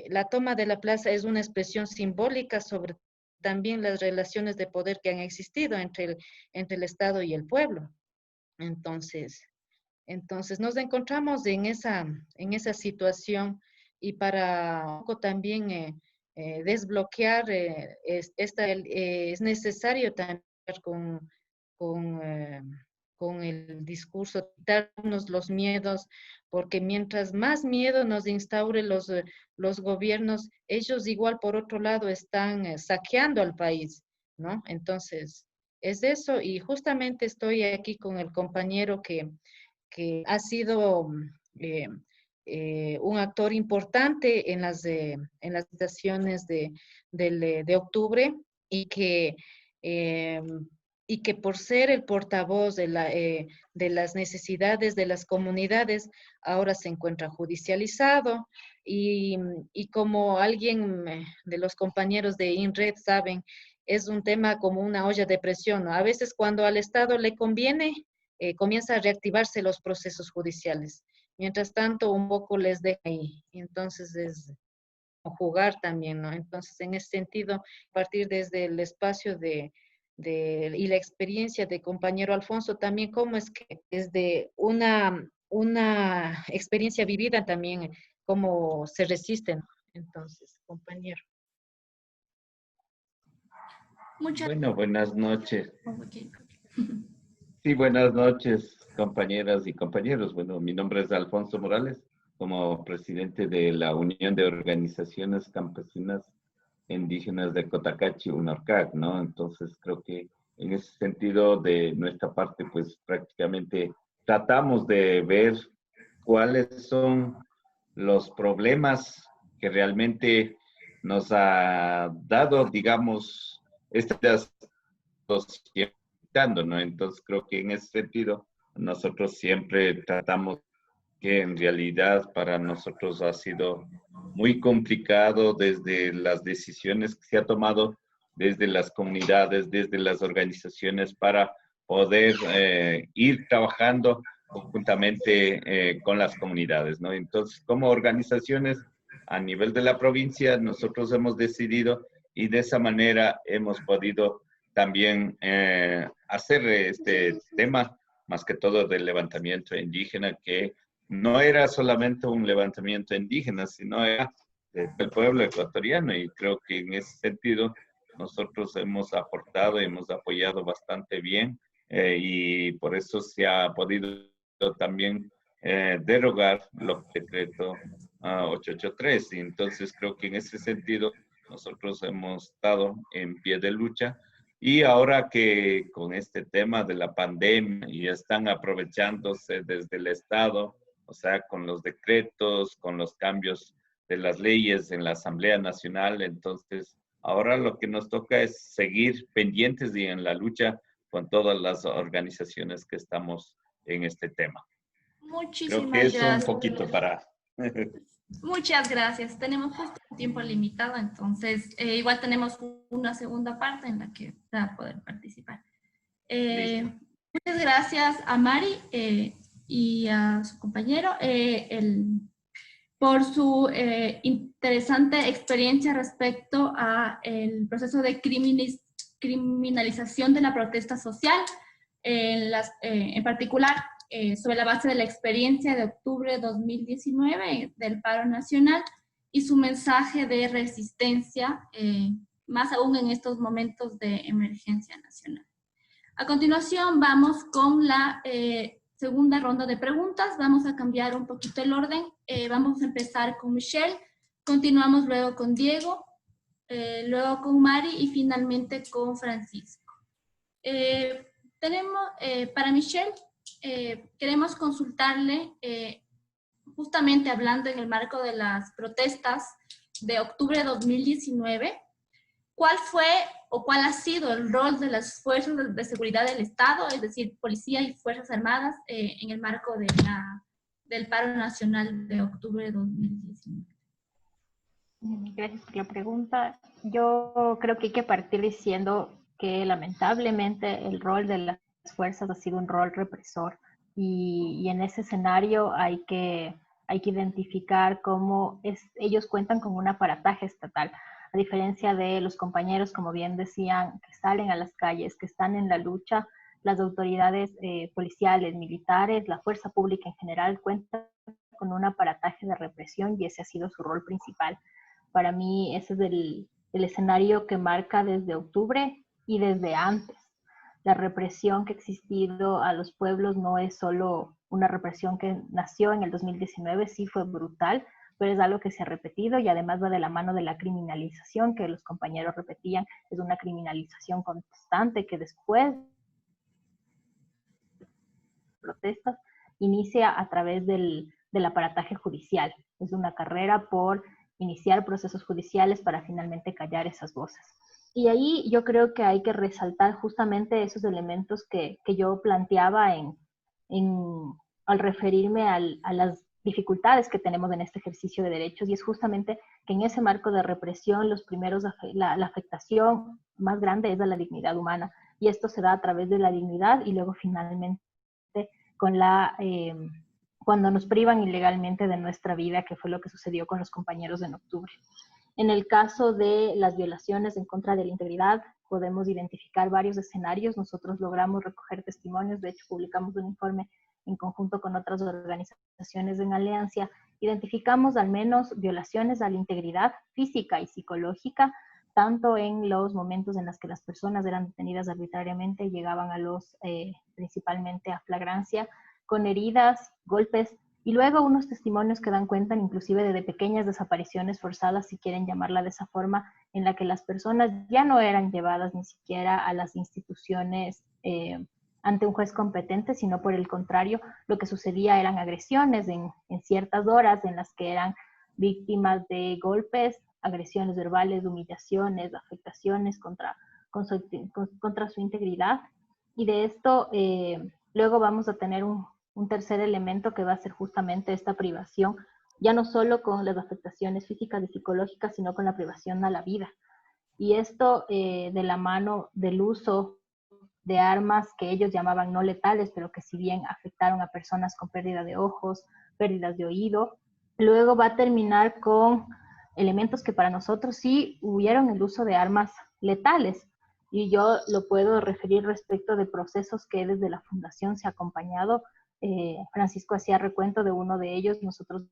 la toma de la plaza es una expresión simbólica sobre también las relaciones de poder que han existido entre el Estado y el pueblo. Entonces nos encontramos en esa situación, y para un poco también desbloquear es necesario también con, con el discurso, quitarnos los miedos, porque mientras más miedo nos instauren los gobiernos, ellos igual por otro lado están saqueando al país, ¿no? Entonces, es eso, y justamente estoy aquí con el compañero que ha sido eh, un actor importante en las estaciones de octubre eh, y que por ser el portavoz de las necesidades de las comunidades, ahora se encuentra judicializado y como alguien de los compañeros de INRED saben, es un tema como una olla de presión, ¿no? A veces cuando al Estado le conviene, comienza a reactivarse los procesos judiciales. Mientras tanto, un poco les deja ahí. Entonces, es jugar también, ¿no? Entonces, en ese sentido, partir desde el espacio y la experiencia de compañero Alfonso, también cómo es que desde una experiencia vivida también, cómo se resisten. Entonces, compañero. Bueno, buenas noches. Okay. Sí, buenas noches, compañeras y compañeros. Bueno, mi nombre es Alfonso Morales, como presidente de la Unión de Organizaciones Campesinas Indígenas de Cotacachi, UNORCAC, ¿no? Entonces, creo que en ese sentido, de nuestra parte, pues prácticamente tratamos de ver cuáles son los problemas que realmente nos ha dado, digamos, estas ¿no? Entonces creo que en ese sentido nosotros siempre tratamos que en realidad para nosotros ha sido muy complicado desde las decisiones que se ha tomado desde las comunidades, desde las organizaciones para poder ir trabajando conjuntamente con las comunidades, ¿no? Entonces, como organizaciones a nivel de la provincia, nosotros hemos decidido y de esa manera hemos podido también hacer este tema, más que todo del levantamiento indígena, que no era solamente un levantamiento indígena, sino era del pueblo ecuatoriano, y creo que en ese sentido nosotros hemos aportado y hemos apoyado bastante bien, y por eso se ha podido también derogar el decreto 883. Y entonces creo que en ese sentido nosotros hemos estado en pie de lucha. Y ahora que con este tema de la pandemia y están aprovechándose desde el Estado, o sea, con los decretos, con los cambios de las leyes en la Asamblea Nacional, entonces ahora lo que nos toca es seguir pendientes y en la lucha con todas las organizaciones que estamos en este tema. Creo que Muchísimas eso un gracias. poquito para... Muchas gracias. Tenemos justo un tiempo limitado, entonces igual tenemos una segunda parte en la que va a poder participar. Muchas gracias a Mari y a su compañero por su interesante experiencia respecto a el proceso de criminalización de la protesta social, en particular sobre la base de la experiencia de octubre de 2019 del paro nacional y su mensaje de resistencia, más aún en estos momentos de emergencia nacional. A continuación vamos con la segunda ronda de preguntas. Vamos a cambiar un poquito el orden. Vamos a empezar con Michelle, continuamos luego con Diego, luego con Mari y finalmente con Francisco. Tenemos, para Michelle, queremos consultarle, justamente hablando en el marco de las protestas de octubre de 2019, ¿cuál fue o cuál ha sido el rol de las fuerzas de seguridad del Estado, es decir, policía y fuerzas armadas, en el marco del paro nacional de octubre de 2019? Gracias por la pregunta. Yo creo que hay que partir diciendo que lamentablemente el rol de las fuerzas ha sido un rol represor, y en ese escenario hay que identificar cómo ellos cuentan con un aparataje estatal. A diferencia de los compañeros, como bien decían, que salen a las calles, que están en la lucha, las autoridades policiales, militares, la fuerza pública en general cuentan con un aparataje de represión, y ese ha sido su rol principal. Para mí ese es el escenario que marca desde octubre y desde antes. la represión que ha existido a los pueblos no es solo una represión que nació en el 2019, sí fue brutal, pero es algo que se ha repetido y además va de la mano de la criminalización que los compañeros repetían, es una criminalización constante que después de protestas inicia a través del aparataje judicial. Es una carrera por iniciar procesos judiciales para finalmente callar esas voces. Y ahí yo creo que hay que resaltar justamente esos elementos que yo planteaba al referirme a las dificultades que tenemos en este ejercicio de derechos, y es justamente que en ese marco de represión la afectación más grande es a la dignidad humana, y esto se da a través de la dignidad y luego finalmente con cuando nos privan ilegalmente de nuestra vida, que fue lo que sucedió con los compañeros en octubre. En el caso de las violaciones en contra de la integridad, podemos identificar varios escenarios. Nosotros logramos recoger testimonios, de hecho publicamos un informe en conjunto con otras organizaciones en alianza. Identificamos al menos violaciones a la integridad física y psicológica, tanto en los momentos en los que las personas eran detenidas arbitrariamente, llegaban a principalmente a flagrancia, con heridas, golpes, y luego unos testimonios que dan cuenta inclusive de pequeñas desapariciones forzadas, si quieren llamarla de esa forma, en la que las personas ya no eran llevadas ni siquiera a las instituciones ante un juez competente, sino por el contrario, lo que sucedía eran agresiones en ciertas horas en las que eran víctimas de golpes, agresiones verbales, humillaciones, afectaciones contra su integridad. Y de esto luego vamos a tener un tercer elemento que va a ser justamente esta privación, ya no solo con las afectaciones físicas y psicológicas, sino con la privación a la vida. Y esto de la mano del uso de armas que ellos llamaban no letales, pero que si bien afectaron a personas con pérdida de ojos, pérdidas de oído, luego va a terminar con elementos que para nosotros sí hubieron el uso de armas letales. Y yo lo puedo referir respecto de procesos que desde la Fundación se ha acompañado. Francisco hacía recuento de uno de ellos. Nosotros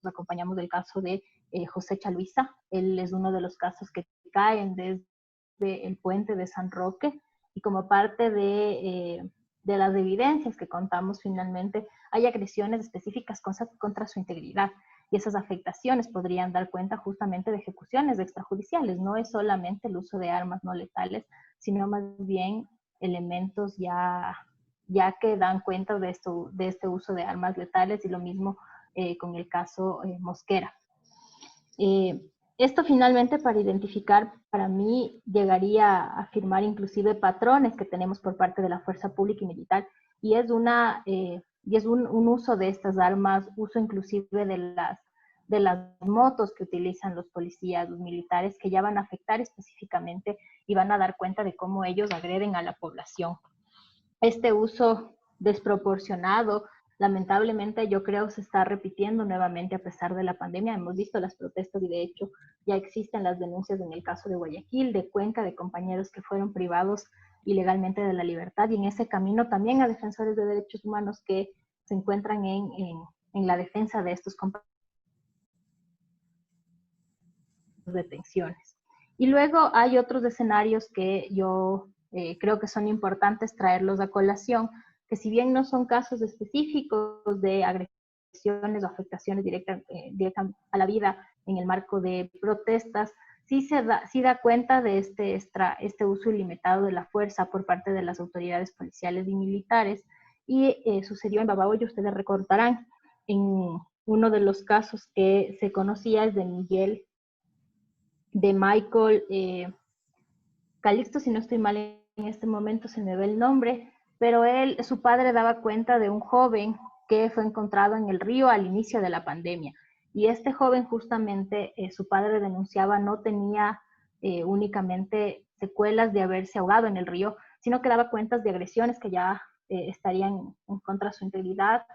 acompañamos del caso de José Chaluisa. Él es uno de los casos que caen desde el puente de San Roque, y como parte de las evidencias que contamos finalmente, hay agresiones específicas contra su integridad, y esas afectaciones podrían dar cuenta justamente de ejecuciones extrajudiciales. No es solamente el uso de armas no letales, sino más bien elementos ya que dan cuenta de este uso de armas letales, y lo mismo con el caso Mosquera. Esto finalmente, para identificar, para mí llegaría a afirmar inclusive patrones que tenemos por parte de la fuerza pública y militar, y es un uso de estas armas, uso inclusive de las motos que utilizan los policías, los militares, que ya van a afectar específicamente y van a dar cuenta de cómo ellos agreden a la población. Este uso desproporcionado, lamentablemente, yo creo se está repitiendo nuevamente a pesar de la pandemia. Hemos visto las protestas y de hecho ya existen las denuncias en el caso de Guayaquil, de Cuenca, de compañeros que fueron privados ilegalmente de la libertad, y en ese camino también a defensores de derechos humanos que se encuentran en la defensa de estos compañeros detenciones. Y luego hay otros escenarios que yo creo que son importantes traerlos a colación, que si bien no son casos específicos de agresiones o afectaciones directas a la vida en el marco de protestas, sí da cuenta de este uso ilimitado de la fuerza por parte de las autoridades policiales y militares. Y sucedió en Babahoyo, ustedes recordarán, en uno de los casos que se conocía es de Michael Calixto, si no estoy mal en este momento se me ve el nombre, pero su padre daba cuenta de un joven que fue encontrado en el río al inicio de la pandemia. Y este joven justamente, su padre denunciaba, no tenía únicamente secuelas de haberse ahogado en el río, sino que daba cuentas de agresiones que ya estarían en contra de su integridad,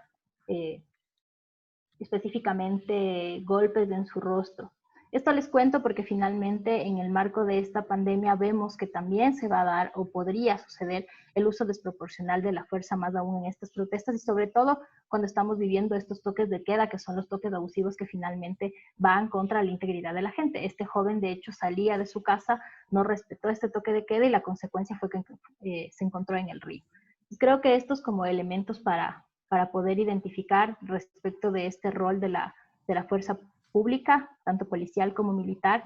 específicamente golpes en su rostro. Esto les cuento porque finalmente en el marco de esta pandemia vemos que también se va a dar o podría suceder el uso desproporcional de la fuerza más aún en estas protestas y sobre todo cuando estamos viviendo estos toques de queda, que son los toques abusivos que finalmente van contra la integridad de la gente. Este joven de hecho salía de su casa, no respetó este toque de queda y la consecuencia fue que se encontró en el río. Creo que estos como elementos para poder identificar respecto de este rol de la fuerza pública, tanto policial como militar,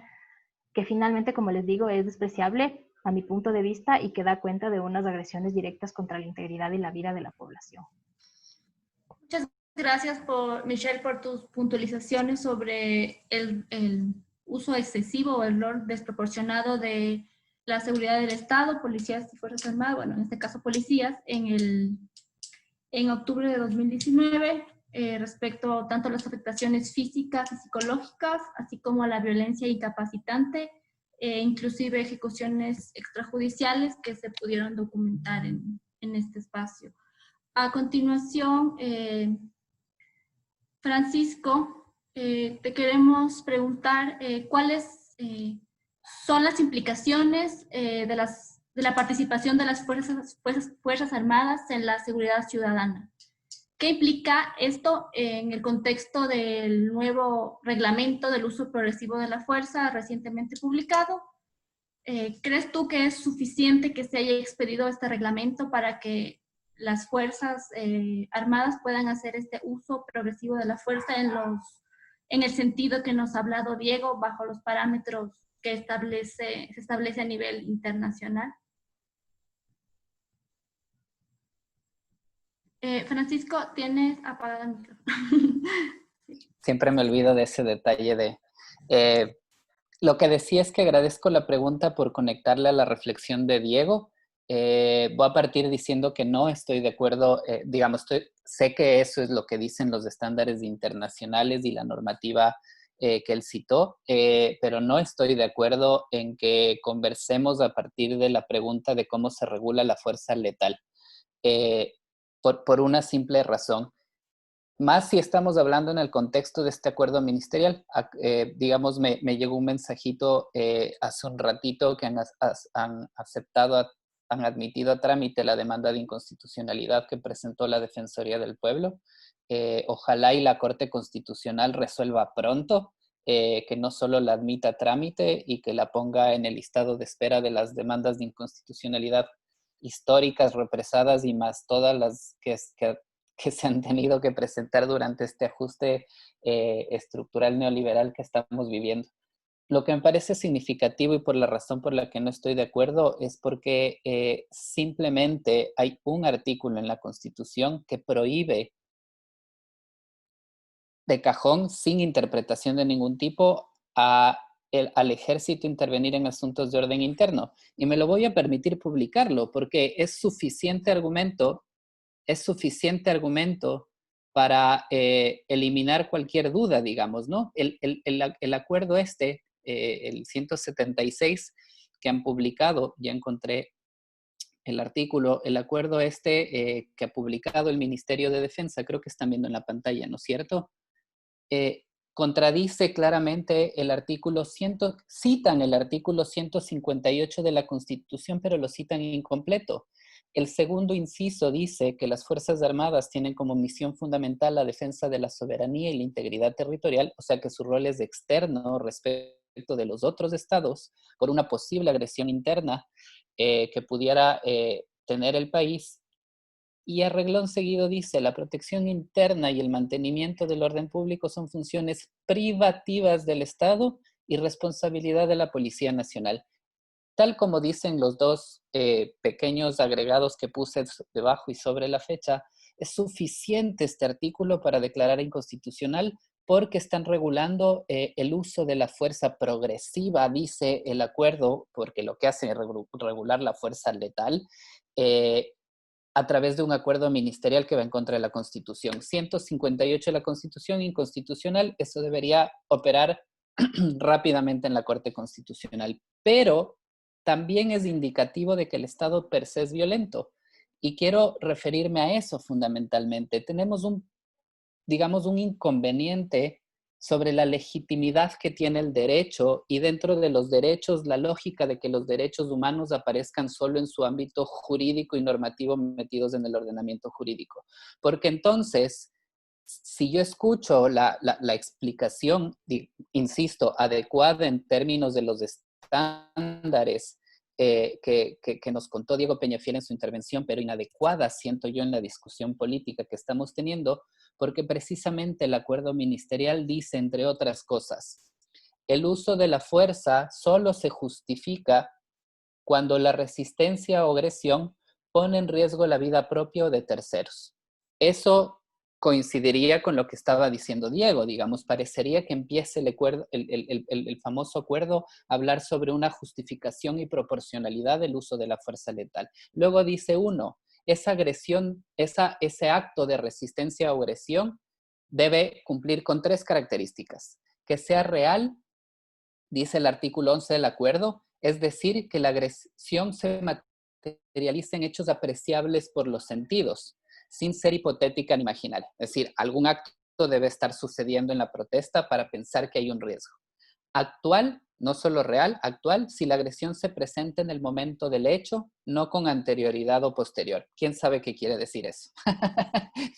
que finalmente, como les digo, es despreciable a mi punto de vista y que da cuenta de unas agresiones directas contra la integridad y la vida de la población. Muchas gracias, Michelle, por tus puntualizaciones sobre el uso excesivo o el rol desproporcionado de la seguridad del Estado, policías y Fuerzas Armadas, bueno, en este caso policías, en octubre de 2019, respecto tanto a las afectaciones físicas y psicológicas, así como a la violencia incapacitante, inclusive ejecuciones extrajudiciales que se pudieron documentar en este espacio. A continuación, Francisco, te queremos preguntar cuáles son las implicaciones de la participación de las Fuerzas Armadas en la seguridad ciudadana. ¿Qué implica esto en el contexto del nuevo reglamento del uso progresivo de la fuerza recientemente publicado? ¿Crees tú que es suficiente que se haya expedido este reglamento para que las Fuerzas Armadas puedan hacer este uso progresivo de la fuerza en el sentido que nos ha hablado Diego, bajo los parámetros que se establece a nivel internacional? Francisco, tienes apagado el micrófono. Siempre me olvido de ese detalle de... lo que decía es que agradezco la pregunta por conectarle a la reflexión de Diego. Voy a partir diciendo que no estoy de acuerdo, digamos, sé que eso es lo que dicen los estándares internacionales y la normativa que él citó, pero no estoy de acuerdo en que conversemos a partir de la pregunta de cómo se regula la fuerza letal. Por una simple razón. Más si estamos hablando en el contexto de este acuerdo ministerial. Digamos, me llegó un mensajito hace un ratito que han admitido a trámite la demanda de inconstitucionalidad que presentó la Defensoría del Pueblo. Ojalá y la Corte Constitucional resuelva pronto, que no solo la admita a trámite y que la ponga en el listado de espera de las demandas de inconstitucionalidad históricas, represadas y más todas las que se han tenido que presentar durante este ajuste estructural neoliberal que estamos viviendo. Lo que me parece significativo y por la razón por la que no estoy de acuerdo es porque simplemente hay un artículo en la Constitución que prohíbe de cajón, sin interpretación de ningún tipo, al ejército intervenir en asuntos de orden interno. Y me lo voy a permitir publicarlo porque es suficiente argumento para eliminar cualquier duda, digamos, ¿no? El acuerdo el 176 que han publicado, ya encontré el artículo, el acuerdo que ha publicado el Ministerio de Defensa, creo que están viendo en la pantalla, ¿no es cierto? Contradice claramente el artículo citan el artículo 158 de la Constitución, pero lo citan incompleto. El segundo inciso dice que las Fuerzas Armadas tienen como misión fundamental la defensa de la soberanía y la integridad territorial, o sea que su rol es externo respecto de los otros estados por una posible agresión interna que pudiera tener el país. Y a reglón seguido dice, la protección interna y el mantenimiento del orden público son funciones privativas del Estado y responsabilidad de la Policía Nacional. Tal como dicen los dos pequeños agregados que puse debajo y sobre la fecha, es suficiente este artículo para declarar inconstitucional porque están regulando el uso de la fuerza progresiva, dice el acuerdo, porque lo que hace es regular la fuerza letal, a través de un acuerdo ministerial que va en contra de la Constitución. 158 de la Constitución, inconstitucional, eso debería operar rápidamente en la Corte Constitucional. Pero también es indicativo de que el Estado per se es violento. Y quiero referirme a eso fundamentalmente. Tenemos digamos, un inconveniente sobre la legitimidad que tiene el derecho y dentro de los derechos, la lógica de que los derechos humanos aparezcan solo en su ámbito jurídico y normativo metidos en el ordenamiento jurídico. Porque entonces, si yo escucho la explicación, insisto, adecuada en términos de los estándares que nos contó Diego Peñafiel en su intervención, pero inadecuada, siento yo, en la discusión política que estamos teniendo, porque precisamente el acuerdo ministerial dice, entre otras cosas, el uso de la fuerza solo se justifica cuando la resistencia o agresión pone en riesgo la vida propia o de terceros. Eso coincidiría con lo que estaba diciendo Diego, digamos, parecería que empiece el famoso acuerdo a hablar sobre una justificación y proporcionalidad del uso de la fuerza letal. Luego dice uno, esa agresión, ese acto de resistencia o agresión debe cumplir con 3 características. Que sea real, dice el artículo 11 del acuerdo, es decir, que la agresión se materialice en hechos apreciables por los sentidos, sin ser hipotética ni imaginaria. Es decir, algún acto debe estar sucediendo en la protesta para pensar que hay un riesgo. Actual, no solo real, actual, si la agresión se presenta en el momento del hecho, no con anterioridad o posterior. ¿Quién sabe qué quiere decir eso?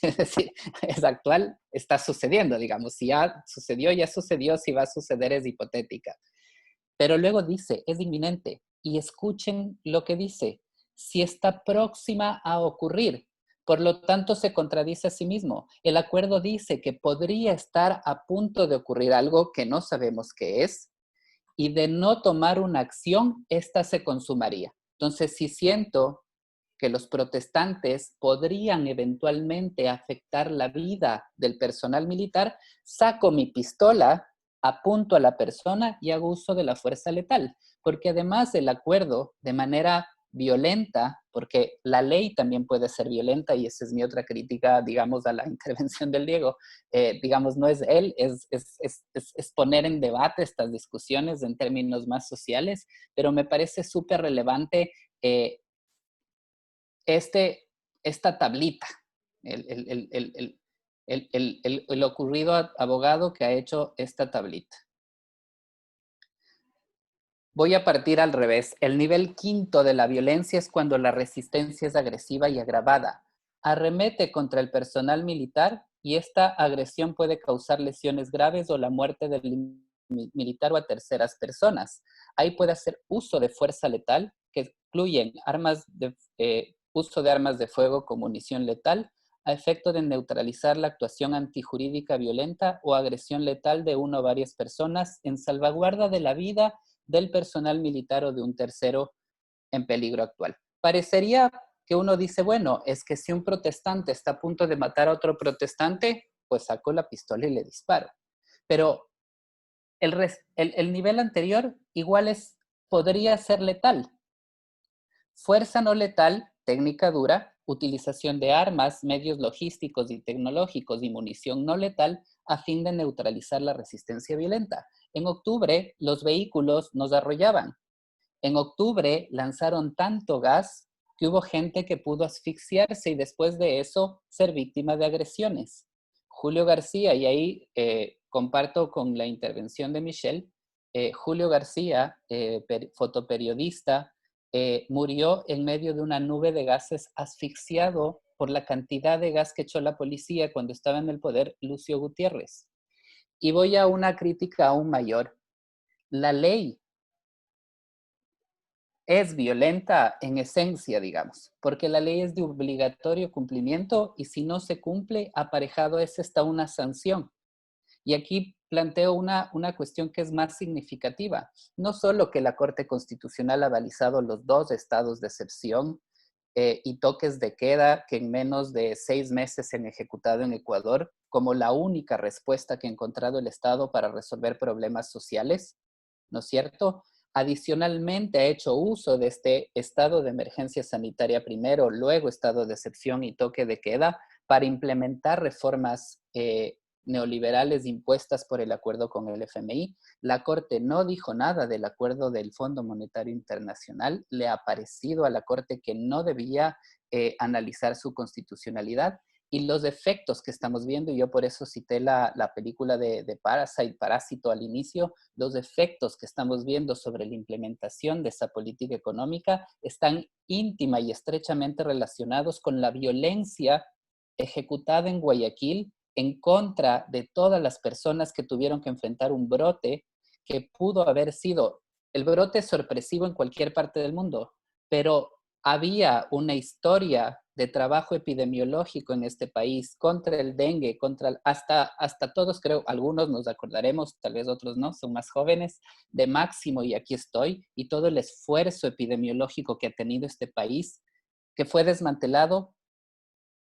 Es decir, es actual, está sucediendo, digamos. Si ya sucedió, si va a suceder es hipotética. Pero luego dice, es inminente. Y escuchen lo que dice, si está próxima a ocurrir. Por lo tanto, se contradice a sí mismo. El acuerdo dice que podría estar a punto de ocurrir algo que no sabemos qué es, y de no tomar una acción, esta se consumaría. Entonces, si siento que los protestantes podrían eventualmente afectar la vida del personal militar, saco mi pistola, apunto a la persona y hago uso de la fuerza letal. Porque además el acuerdo, de manera violenta, porque la ley también puede ser violenta, y esa es mi otra crítica, digamos, a la intervención del Diego, digamos, no es él, es poner en debate estas discusiones en términos más sociales, pero me parece súper relevante esta tablita, el ocurrido abogado que ha hecho esta tablita. Voy a partir al revés. El nivel 5 de la violencia es cuando la resistencia es agresiva y agravada. Arremete contra el personal militar y esta agresión puede causar lesiones graves o la muerte del militar o a terceras personas. Ahí puede hacer uso de fuerza letal, que incluyen uso de armas de fuego con munición letal, a efecto de neutralizar la actuación antijurídica violenta o agresión letal de una o varias personas en salvaguarda de la vida del personal militar o de un tercero en peligro actual. Parecería que uno dice, bueno, es que si un protestante está a punto de matar a otro protestante, pues saco la pistola y le disparo. Pero el nivel anterior igual podría ser letal. Fuerza no letal, técnica dura, utilización de armas, medios logísticos y tecnológicos y munición no letal a fin de neutralizar la resistencia violenta. En octubre, los vehículos nos arrollaban. En octubre, lanzaron tanto gas que hubo gente que pudo asfixiarse y después de eso ser víctima de agresiones. Julio García, y ahí comparto con la intervención de Michelle, Julio García, fotoperiodista, murió en medio de una nube de gases asfixiado por la cantidad de gas que echó la policía cuando estaba en el poder Lucio Gutiérrez. Y voy a una crítica aún mayor. La ley es violenta en esencia, digamos, porque la ley es de obligatorio cumplimiento y si no se cumple, aparejado es hasta una sanción. Y aquí planteo una cuestión que es más significativa. No solo que la Corte Constitucional ha balizado los 2 estados de excepción y toques de queda que en menos de 6 meses se han ejecutado en Ecuador como la única respuesta que ha encontrado el Estado para resolver problemas sociales, ¿no es cierto? Adicionalmente ha hecho uso de este estado de emergencia sanitaria primero, luego estado de excepción y toque de queda para implementar reformas neoliberales impuestas por el acuerdo con el FMI. La Corte no dijo nada del acuerdo del Fondo Monetario Internacional. Le ha parecido a la Corte que no debía analizar su constitucionalidad y los efectos que estamos viendo, y yo por eso cité la película de Parasite, Parásito al inicio, los efectos que estamos viendo sobre la implementación de esa política económica están íntima y estrechamente relacionados con la violencia ejecutada en Guayaquil en contra de todas las personas que tuvieron que enfrentar un brote que pudo haber sido el brote sorpresivo en cualquier parte del mundo, pero había una historia de trabajo epidemiológico en este país contra el dengue, hasta todos creo, algunos nos acordaremos, tal vez otros no, son más jóvenes, de Máximo y Aquí estoy, y todo el esfuerzo epidemiológico que ha tenido este país, que fue desmantelado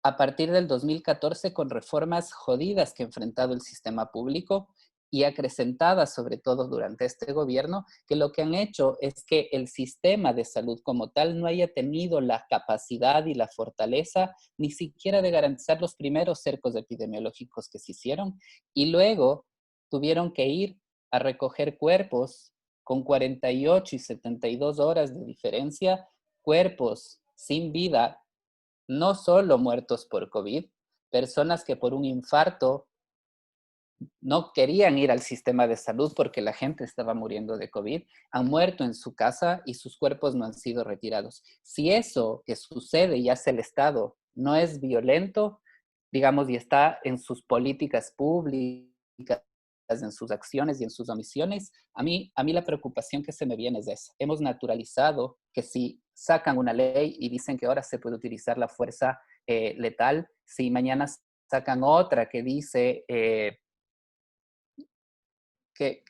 a partir del 2014 con reformas jodidas que ha enfrentado el sistema público y acrecentadas sobre todo durante este gobierno, que lo que han hecho es que el sistema de salud como tal no haya tenido la capacidad y la fortaleza ni siquiera de garantizar los primeros cercos epidemiológicos que se hicieron, y luego tuvieron que ir a recoger cuerpos con 48 y 72 horas de diferencia, cuerpos sin vida, no solo muertos por COVID, personas que por un infarto no querían ir al sistema de salud porque la gente estaba muriendo de COVID, han muerto en su casa y sus cuerpos no han sido retirados. Si eso que sucede y hace el Estado no es violento, digamos, y está en sus políticas públicas, en sus acciones y en sus omisiones, a mí la preocupación que se me viene es esa. Hemos naturalizado que si sacan una ley y dicen que ahora se puede utilizar la fuerza letal, si mañana sacan otra que dice que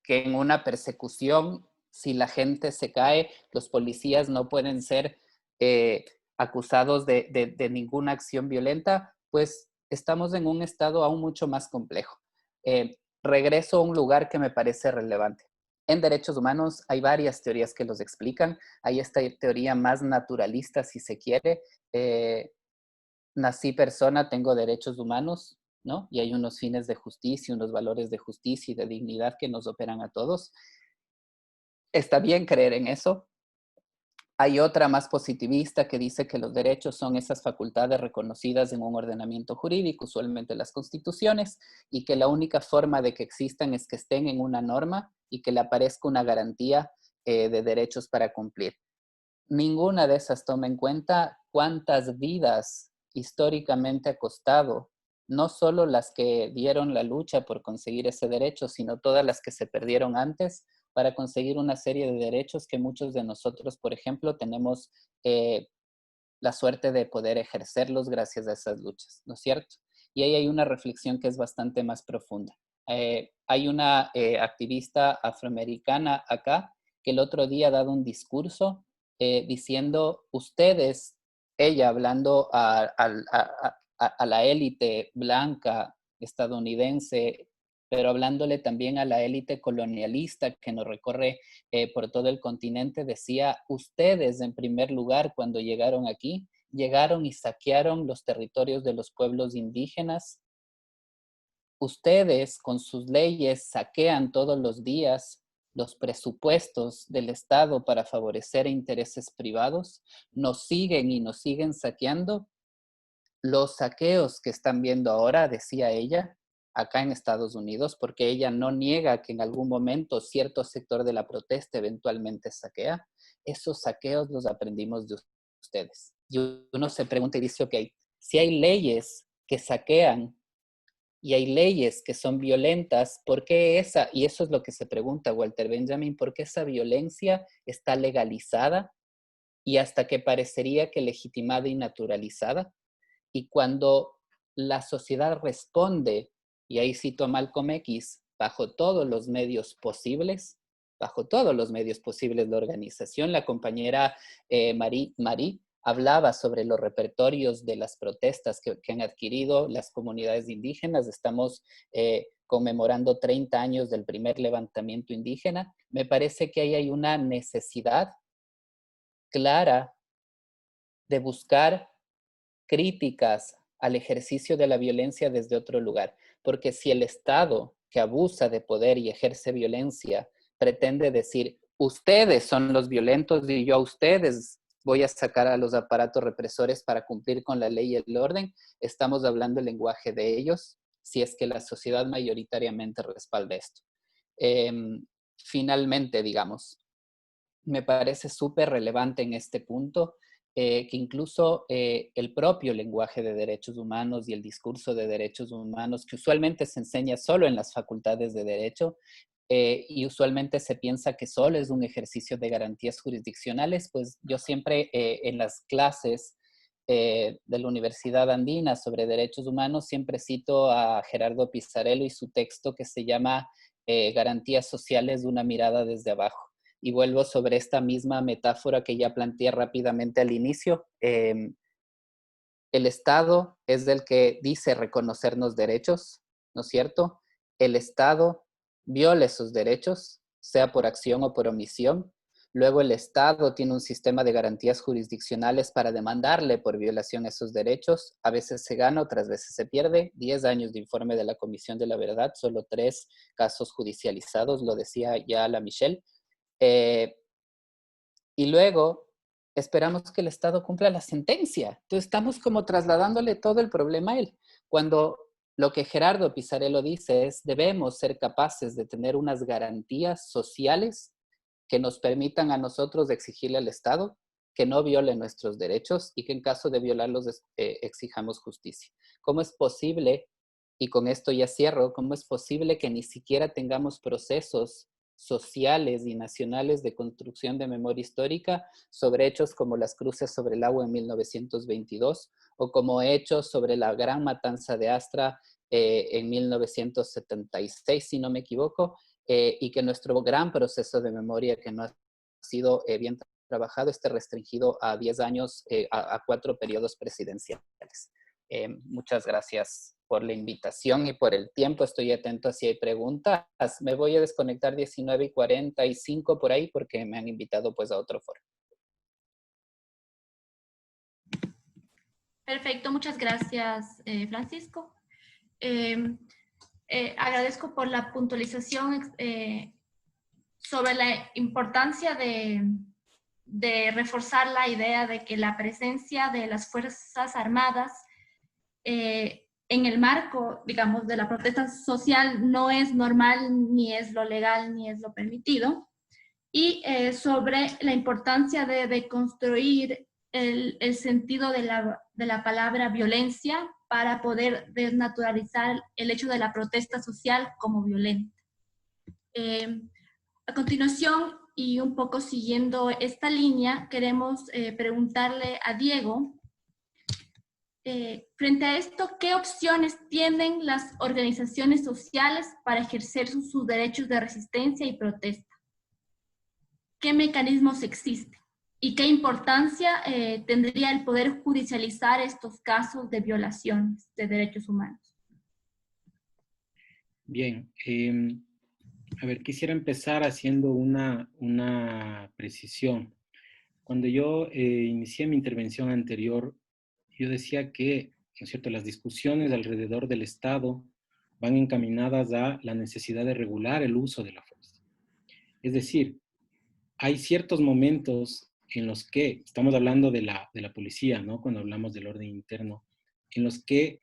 en una persecución, si la gente se cae, los policías no pueden ser acusados de ninguna acción violenta, pues estamos en un estado aún mucho más complejo. Regreso a un lugar que me parece relevante. En derechos humanos hay varias teorías que los explican. Hay esta teoría más naturalista, si se quiere. Nací persona, tengo derechos humanos, ¿no? Y hay unos fines de justicia, unos valores de justicia y de dignidad que nos operan a todos. Está bien creer en eso. Hay otra más positivista que dice que los derechos son esas facultades reconocidas en un ordenamiento jurídico, usualmente las constituciones, y que la única forma de que existan es que estén en una norma y que le aparezca una garantía de derechos para cumplir. Ninguna de esas toma en cuenta cuántas vidas históricamente ha costado, no solo las que dieron la lucha por conseguir ese derecho, sino todas las que se perdieron antes para conseguir una serie de derechos que muchos de nosotros, por ejemplo, tenemos la suerte de poder ejercerlos gracias a esas luchas, ¿no es cierto? Y ahí hay una reflexión que es bastante más profunda. Hay una activista afroamericana acá que el otro día ha dado un discurso diciendo, ustedes, ella hablando a la élite blanca estadounidense, pero hablándole también a la élite colonialista que nos recorre por todo el continente, decía, ustedes en primer lugar cuando llegaron aquí, llegaron y saquearon los territorios de los pueblos indígenas. Ustedes con sus leyes saquean todos los días los presupuestos del Estado para favorecer intereses privados, nos siguen y nos siguen saqueando. Los saqueos que están viendo ahora, decía ella, acá en Estados Unidos, porque ella no niega que en algún momento cierto sector de la protesta eventualmente saquea, esos saqueos los aprendimos de ustedes. Y uno se pregunta y dice, ok, si hay leyes que saquean y hay leyes que son violentas, ¿por qué esa? Y eso es lo que se pregunta Walter Benjamin, ¿por qué esa violencia está legalizada y hasta que parecería que legitimada y naturalizada? Y cuando la sociedad responde, y ahí cito a Malcolm X, bajo todos los medios posibles de organización, la compañera Marie hablaba sobre los repertorios de las protestas que han adquirido las comunidades indígenas. Estamos conmemorando 30 años del primer levantamiento indígena. Me parece que ahí hay una necesidad clara de buscar críticas al ejercicio de la violencia desde otro lugar. Porque si el Estado que abusa de poder y ejerce violencia pretende decir, ustedes son los violentos y yo a ustedes voy a sacar a los aparatos represores para cumplir con la ley y el orden, estamos hablando el lenguaje de ellos, si es que la sociedad mayoritariamente respalda esto. Finalmente, digamos, me parece súper relevante en este punto que incluso el propio lenguaje de derechos humanos y el discurso de derechos humanos, que usualmente se enseña solo en las facultades de derecho, y usualmente se piensa que solo es un ejercicio de garantías jurisdiccionales, pues yo siempre en las clases de la Universidad Andina sobre derechos humanos siempre cito a Gerardo Pizzarello y su texto que se llama Garantías sociales de una mirada desde abajo. Y vuelvo sobre esta misma metáfora que ya planteé rápidamente al inicio. El Estado es el que dice reconocernos derechos, ¿no es cierto? El Estado viola esos derechos, sea por acción o por omisión. Luego el Estado tiene un sistema de garantías jurisdiccionales para demandarle por violación a esos derechos. A veces se gana, otras veces se pierde. 10 años de informe de la Comisión de la Verdad, solo 3 casos judicializados, lo decía ya la Michelle. Y luego esperamos que el Estado cumpla la sentencia. Entonces estamos como trasladándole todo el problema a él. Cuando lo que Gerardo Pizzarello dice es, debemos ser capaces de tener unas garantías sociales que nos permitan a nosotros exigirle al Estado que no viole nuestros derechos y que en caso de violarlos exijamos justicia. ¿Cómo es posible, y con esto ya cierro, cómo es posible que ni siquiera tengamos procesos sociales y nacionales de construcción de memoria histórica sobre hechos como las cruces sobre el agua en 1922 o como hechos sobre la gran matanza de Astra en 1976, si no me equivoco, y que nuestro gran proceso de memoria que no ha sido bien trabajado esté restringido a 10 años, a 4 periodos presidenciales. Muchas gracias por la invitación y por el tiempo. Estoy atento a si hay preguntas. Me voy a desconectar 19:45 por ahí porque me han invitado pues a otro foro. Perfecto, muchas gracias, Francisco. Agradezco por la puntualización sobre la importancia de reforzar la idea de que la presencia de las Fuerzas Armadas en el marco, digamos, de la protesta social no es normal, ni es lo legal, ni es lo permitido. Y sobre la importancia de construir el sentido de la palabra violencia para poder desnaturalizar el hecho de la protesta social como violenta. A continuación, y un poco siguiendo esta línea, queremos preguntarle a Diego, frente a esto, ¿qué opciones tienen las organizaciones sociales para ejercer sus derechos de resistencia y protesta? ¿Qué mecanismos existen? ¿Y qué importancia tendría el poder judicializar estos casos de violaciones de derechos humanos? Bien, a ver, quisiera empezar haciendo una precisión. Cuando yo inicié mi intervención anterior, yo decía que, ¿no es cierto?, las discusiones alrededor del Estado van encaminadas a la necesidad de regular el uso de la fuerza. Es decir, hay ciertos momentos en los que, estamos hablando de la policía, ¿no?, cuando hablamos del orden interno, en los que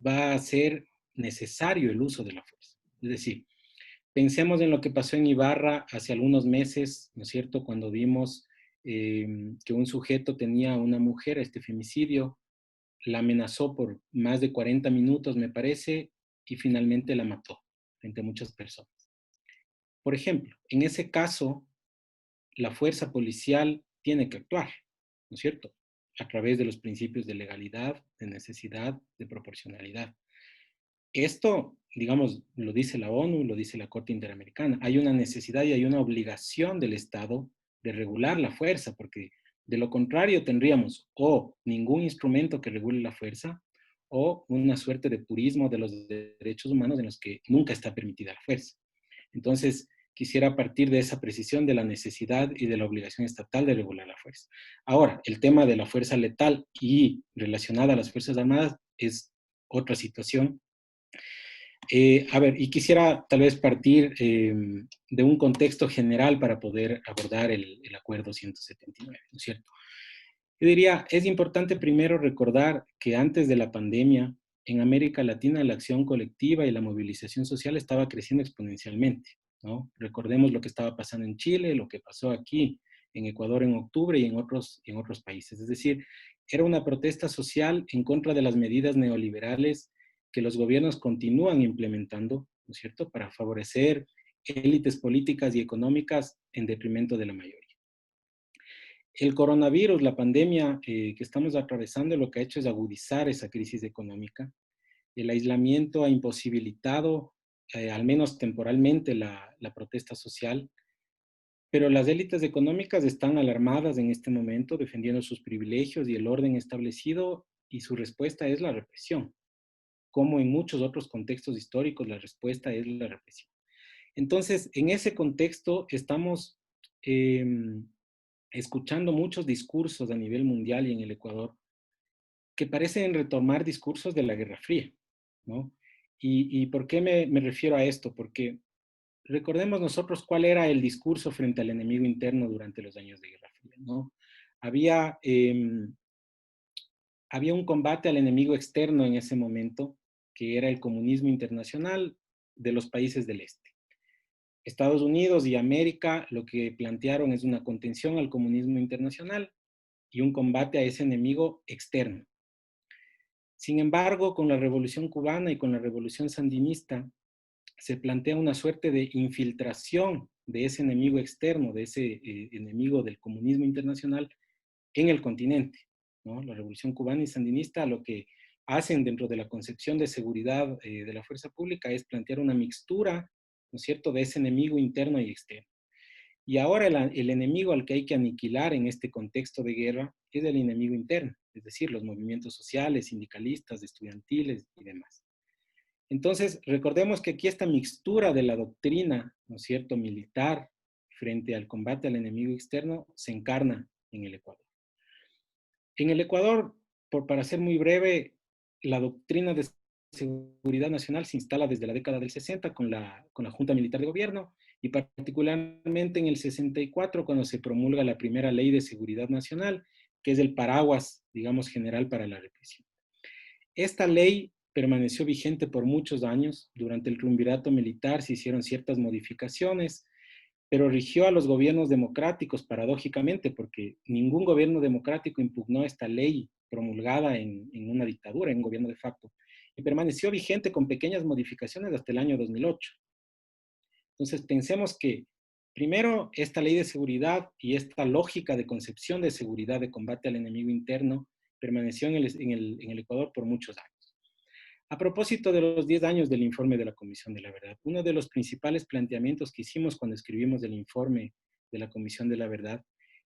va a ser necesario el uso de la fuerza. Es decir, pensemos en lo que pasó en Ibarra hace algunos meses, ¿no es cierto?, cuando vimos que un sujeto tenía a una mujer, este femicidio, la amenazó por más de 40 minutos, me parece, y finalmente la mató frente a muchas personas. Por ejemplo, en ese caso, la fuerza policial tiene que actuar, ¿no es cierto?, a través de los principios de legalidad, de necesidad, de proporcionalidad. Esto, digamos, lo dice la ONU, lo dice la Corte Interamericana. Hay una necesidad y hay una obligación del Estado de regular la fuerza, porque de lo contrario tendríamos o ningún instrumento que regule la fuerza o una suerte de purismo de los derechos humanos en los que nunca está permitida la fuerza. Entonces, quisiera partir de esa precisión de la necesidad y de la obligación estatal de regular la fuerza. Ahora, el tema de la fuerza letal y relacionada a las Fuerzas Armadas es otra situación. A ver, y quisiera tal vez partir de un contexto general para poder abordar el Acuerdo 179, ¿no es cierto? Yo diría, es importante primero recordar que antes de la pandemia, en América Latina la acción colectiva y la movilización social estaba creciendo exponencialmente, ¿no? Recordemos lo que estaba pasando en Chile, lo que pasó aquí en Ecuador en octubre y en otros países. Es decir, era una protesta social en contra de las medidas neoliberales que los gobiernos continúan implementando, ¿no es cierto?, para favorecer élites políticas y económicas en detrimento de la mayoría. El coronavirus, la pandemia que estamos atravesando, lo que ha hecho es agudizar esa crisis económica. El aislamiento ha imposibilitado, al menos temporalmente, la protesta social, pero las élites económicas están alarmadas en este momento, defendiendo sus privilegios y el orden establecido, y su respuesta es la represión. Como en muchos otros contextos históricos, la respuesta es la represión. Entonces, en ese contexto estamos escuchando muchos discursos a nivel mundial y en el Ecuador que parecen retomar discursos de la Guerra Fría, ¿no? ¿Y por qué me refiero a esto? Porque recordemos nosotros cuál era el discurso frente al enemigo interno durante los años de Guerra Fría, ¿no? Había, había un combate al enemigo externo en ese momento, que era el comunismo internacional de los países del este. Estados Unidos y América lo que plantearon es una contención al comunismo internacional y un combate a ese enemigo externo. Sin embargo, con la Revolución Cubana y con la Revolución Sandinista, se plantea una suerte de infiltración de ese enemigo externo, de ese enemigo del comunismo internacional en el continente, ¿no? La Revolución Cubana y Sandinista lo que hacen dentro de la concepción de seguridad de la fuerza pública es plantear una mixtura, ¿no es cierto?, de ese enemigo interno y externo. Y ahora el enemigo al que hay que aniquilar en este contexto de guerra es el enemigo interno, es decir, los movimientos sociales, sindicalistas, estudiantiles y demás. Entonces, recordemos que aquí esta mixtura de la doctrina, ¿no es cierto?, militar frente al combate al enemigo externo se encarna en el Ecuador. En el Ecuador, para ser muy breve, la doctrina de seguridad nacional se instala desde la década del 60 con la Junta Militar de Gobierno y particularmente en el 64 cuando se promulga la primera ley de seguridad nacional, que es el paraguas, digamos, general para la represión. Esta ley permaneció vigente por muchos años. Durante el triunvirato militar se hicieron ciertas modificaciones, pero rigió a los gobiernos democráticos, paradójicamente, porque ningún gobierno democrático impugnó esta ley promulgada en una dictadura, en un gobierno de facto, y permaneció vigente con pequeñas modificaciones hasta el año 2008. Entonces, pensemos que, primero, esta ley de seguridad y esta lógica de concepción de seguridad de combate al enemigo interno permaneció en el Ecuador por muchos años. A propósito de los 10 años del informe de la Comisión de la Verdad, uno de los principales planteamientos que hicimos cuando escribimos el informe de la Comisión de la Verdad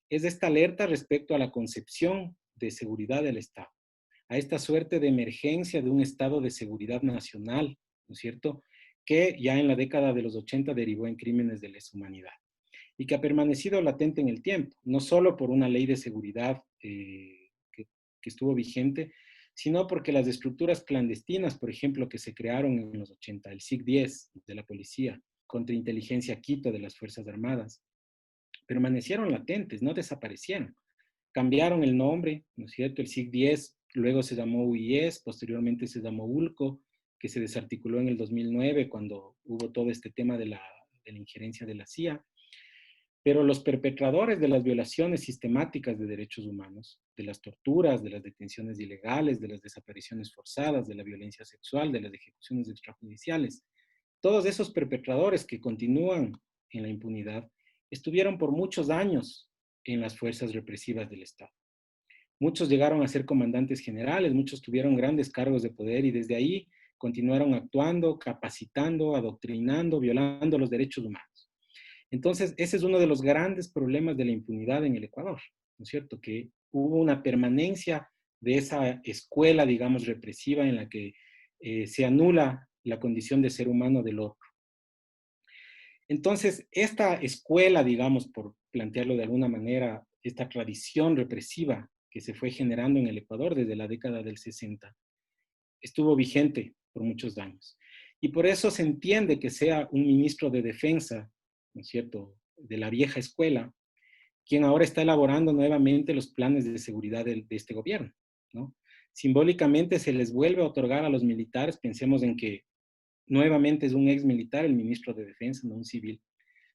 es esta alerta respecto a la concepción de seguridad del Estado, a esta suerte de emergencia de un estado de seguridad nacional, ¿no es cierto?, que ya en la década de los 80 derivó en crímenes de lesa humanidad y que ha permanecido latente en el tiempo, no solo por una ley de seguridad que estuvo vigente, sino porque las estructuras clandestinas, por ejemplo, que se crearon en los 80, el SIC-10 de la policía, Contrainteligencia Quito de las Fuerzas Armadas, permanecieron latentes, no desaparecieron. Cambiaron el nombre, ¿no es cierto? El SIC-10 luego se llamó UIS, posteriormente se llamó ULCO, que se desarticuló en el 2009 cuando hubo todo este tema de la injerencia de la CIA. Pero los perpetradores de las violaciones sistemáticas de derechos humanos, de las torturas, de las detenciones ilegales, de las desapariciones forzadas, de la violencia sexual, de las ejecuciones extrajudiciales, todos esos perpetradores que continúan en la impunidad, estuvieron por muchos años en las fuerzas represivas del Estado. Muchos llegaron a ser comandantes generales, muchos tuvieron grandes cargos de poder y desde ahí continuaron actuando, capacitando, adoctrinando, violando los derechos humanos. Entonces, ese es uno de los grandes problemas de la impunidad en el Ecuador, ¿no es cierto? Que hubo una permanencia de esa escuela, digamos, represiva en la que se anula la condición de ser humano del otro. Entonces, esta escuela, digamos, por plantearlo de alguna manera, esta tradición represiva que se fue generando en el Ecuador desde la década del 60, estuvo vigente por muchos años. Y por eso se entiende que sea un ministro de Defensa, ¿no es cierto?, de la vieja escuela, quien ahora está elaborando nuevamente los planes de seguridad de este gobierno, ¿no? Simbólicamente se les vuelve a otorgar a los militares, pensemos en que nuevamente es un ex militar el ministro de Defensa, no un civil.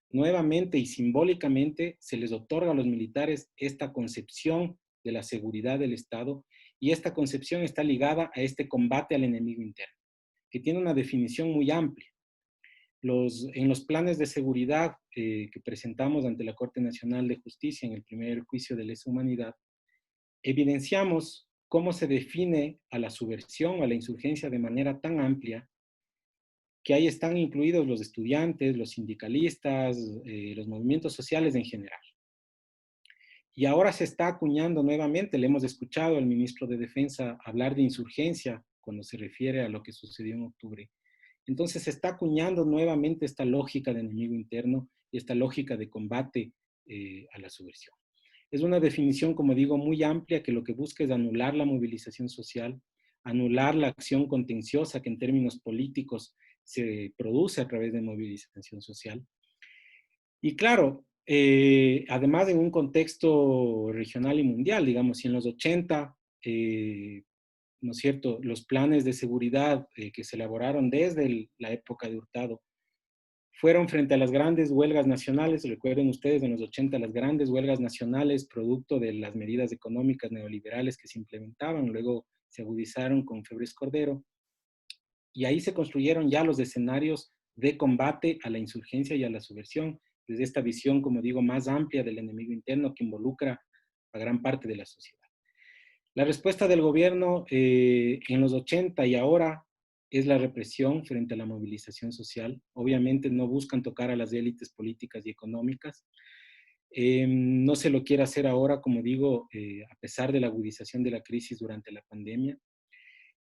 Nuevamente y simbólicamente se les otorga a los militares esta concepción de la seguridad del Estado, y esta concepción está ligada a este combate al enemigo interno, que tiene una definición muy amplia. En los planes de seguridad que presentamos ante la Corte Nacional de Justicia en el primer juicio de lesa humanidad, evidenciamos cómo se define a la subversión o a la insurgencia de manera tan amplia que ahí están incluidos los estudiantes, los sindicalistas, los movimientos sociales en general. Y ahora se está acuñando nuevamente, le hemos escuchado al ministro de Defensa hablar de insurgencia cuando se refiere a lo que sucedió en octubre. Entonces se está acuñando nuevamente esta lógica de enemigo interno y esta lógica de combate a la subversión. Es una definición, como digo, muy amplia, que lo que busca es anular la movilización social, anular la acción contenciosa que en términos políticos se produce a través de movilización social. Y claro, además en un contexto regional y mundial, digamos, si en los 80, ¿no es cierto?, los planes de seguridad que se elaboraron desde la época de Hurtado fueron frente a las grandes huelgas nacionales. Recuerden ustedes, en los 80, las grandes huelgas nacionales, producto de las medidas económicas neoliberales que se implementaban, luego se agudizaron con Febres Cordero, y ahí se construyeron ya los escenarios de combate a la insurgencia y a la subversión, desde esta visión, como digo, más amplia del enemigo interno que involucra a gran parte de la sociedad. La respuesta del gobierno en los 80 y ahora es la represión frente a la movilización social. Obviamente no buscan tocar a las élites políticas y económicas. No se lo quiere hacer ahora, como digo, a pesar de la agudización de la crisis durante la pandemia.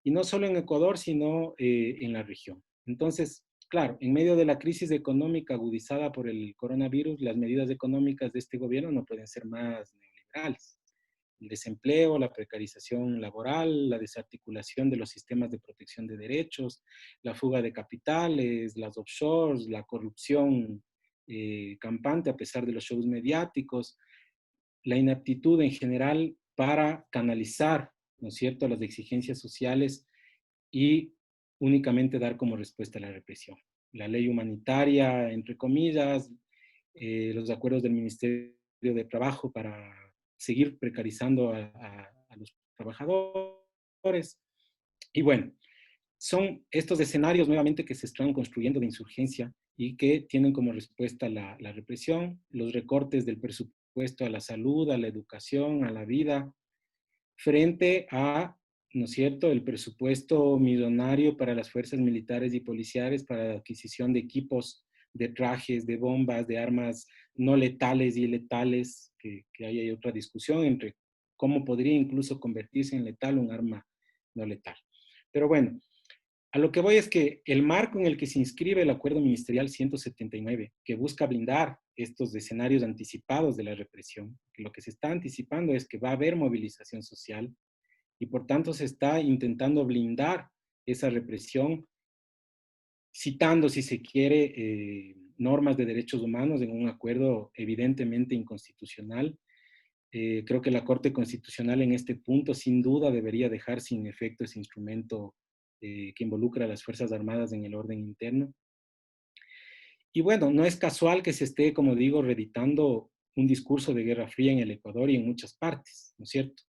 Y no solo en Ecuador, sino en la región. Entonces, claro, en medio de la crisis económica agudizada por el coronavirus, las medidas económicas de este gobierno no pueden ser más neoliberales. El desempleo, la precarización laboral, la desarticulación de los sistemas de protección de derechos, la fuga de capitales, las offshores, la corrupción campante a pesar de los shows mediáticos, la inaptitud en general para canalizar, ¿no es cierto?, las exigencias sociales y únicamente dar como respuesta a la represión. La ley humanitaria, entre comillas, los acuerdos del Ministerio de Trabajo para seguir precarizando a los trabajadores. Y bueno, son estos escenarios nuevamente que se están construyendo de insurgencia y que tienen como respuesta la represión, los recortes del presupuesto a la salud, a la educación, a la vida, frente a, ¿no es cierto?, el presupuesto millonario para las fuerzas militares y policiales para la adquisición de equipos, de trajes, de bombas, de armas no letales y letales, que ahí hay otra discusión entre cómo podría incluso convertirse en letal un arma no letal. Pero bueno, a lo que voy es que el marco en el que se inscribe el Acuerdo Ministerial 179, que busca blindar estos escenarios anticipados de la represión, que lo que se está anticipando es que va a haber movilización social y por tanto se está intentando blindar esa represión, citando, si se quiere, normas de derechos humanos en un acuerdo evidentemente inconstitucional. Creo que la Corte Constitucional en este punto sin duda debería dejar sin efecto ese instrumento que involucra a las Fuerzas Armadas en el orden interno. Y bueno, no es casual que se esté, como digo, reeditando un discurso de Guerra Fría en el Ecuador y en muchas partes, ¿no es cierto?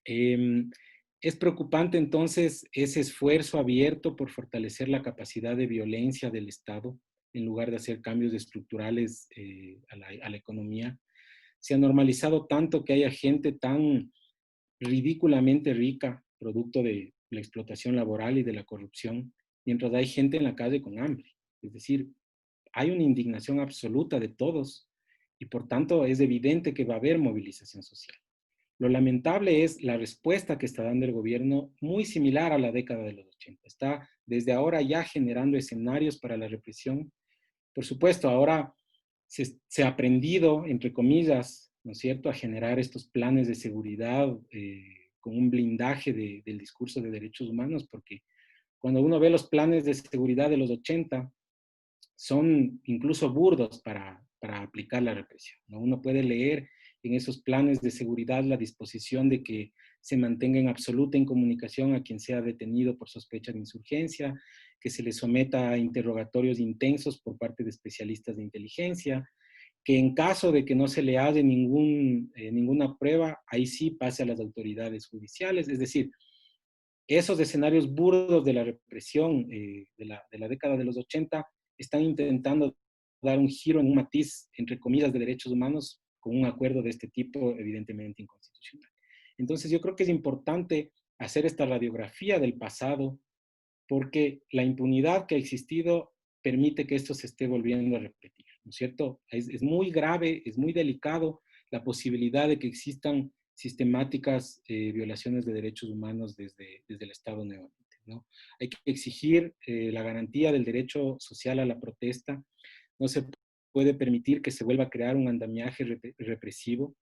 Es preocupante entonces ese esfuerzo abierto por fortalecer la capacidad de violencia del Estado en lugar de hacer cambios estructurales a la economía. Se ha normalizado tanto que haya gente tan ridículamente rica, producto de la explotación laboral y de la corrupción, mientras hay gente en la calle con hambre. Es decir, hay una indignación absoluta de todos y por tanto es evidente que va a haber movilización social. Lo lamentable es la respuesta que está dando el gobierno, muy similar a la década de los 80. Está desde ahora ya generando escenarios para la represión. Por supuesto, ahora se ha aprendido, entre comillas, ¿no es cierto?, a generar estos planes de seguridad con un blindaje del discurso de derechos humanos, porque cuando uno ve los planes de seguridad de los 80, son incluso burdos para aplicar la represión, ¿no? Uno puede leer en esos planes de seguridad la disposición de que se mantenga en absoluta incomunicación a quien sea detenido por sospecha de insurgencia, que se le someta a interrogatorios intensos por parte de especialistas de inteligencia, que en caso de que no se le haga ninguna prueba, ahí sí pase a las autoridades judiciales. Es decir, esos escenarios burdos de la represión de la década de los 80 están intentando dar un giro en un matiz, entre comillas, de derechos humanos con un acuerdo de este tipo evidentemente inconstitucional. Entonces yo creo que es importante hacer esta radiografía del pasado porque la impunidad que ha existido permite que esto se esté volviendo a repetir, ¿no es cierto? Es muy grave, es muy delicado la posibilidad de que existan sistemáticas violaciones de derechos humanos desde el Estado nuevamente, ¿no? Hay que exigir la garantía del derecho social a la protesta. No se puede permitir que se vuelva a crear un andamiaje represivo.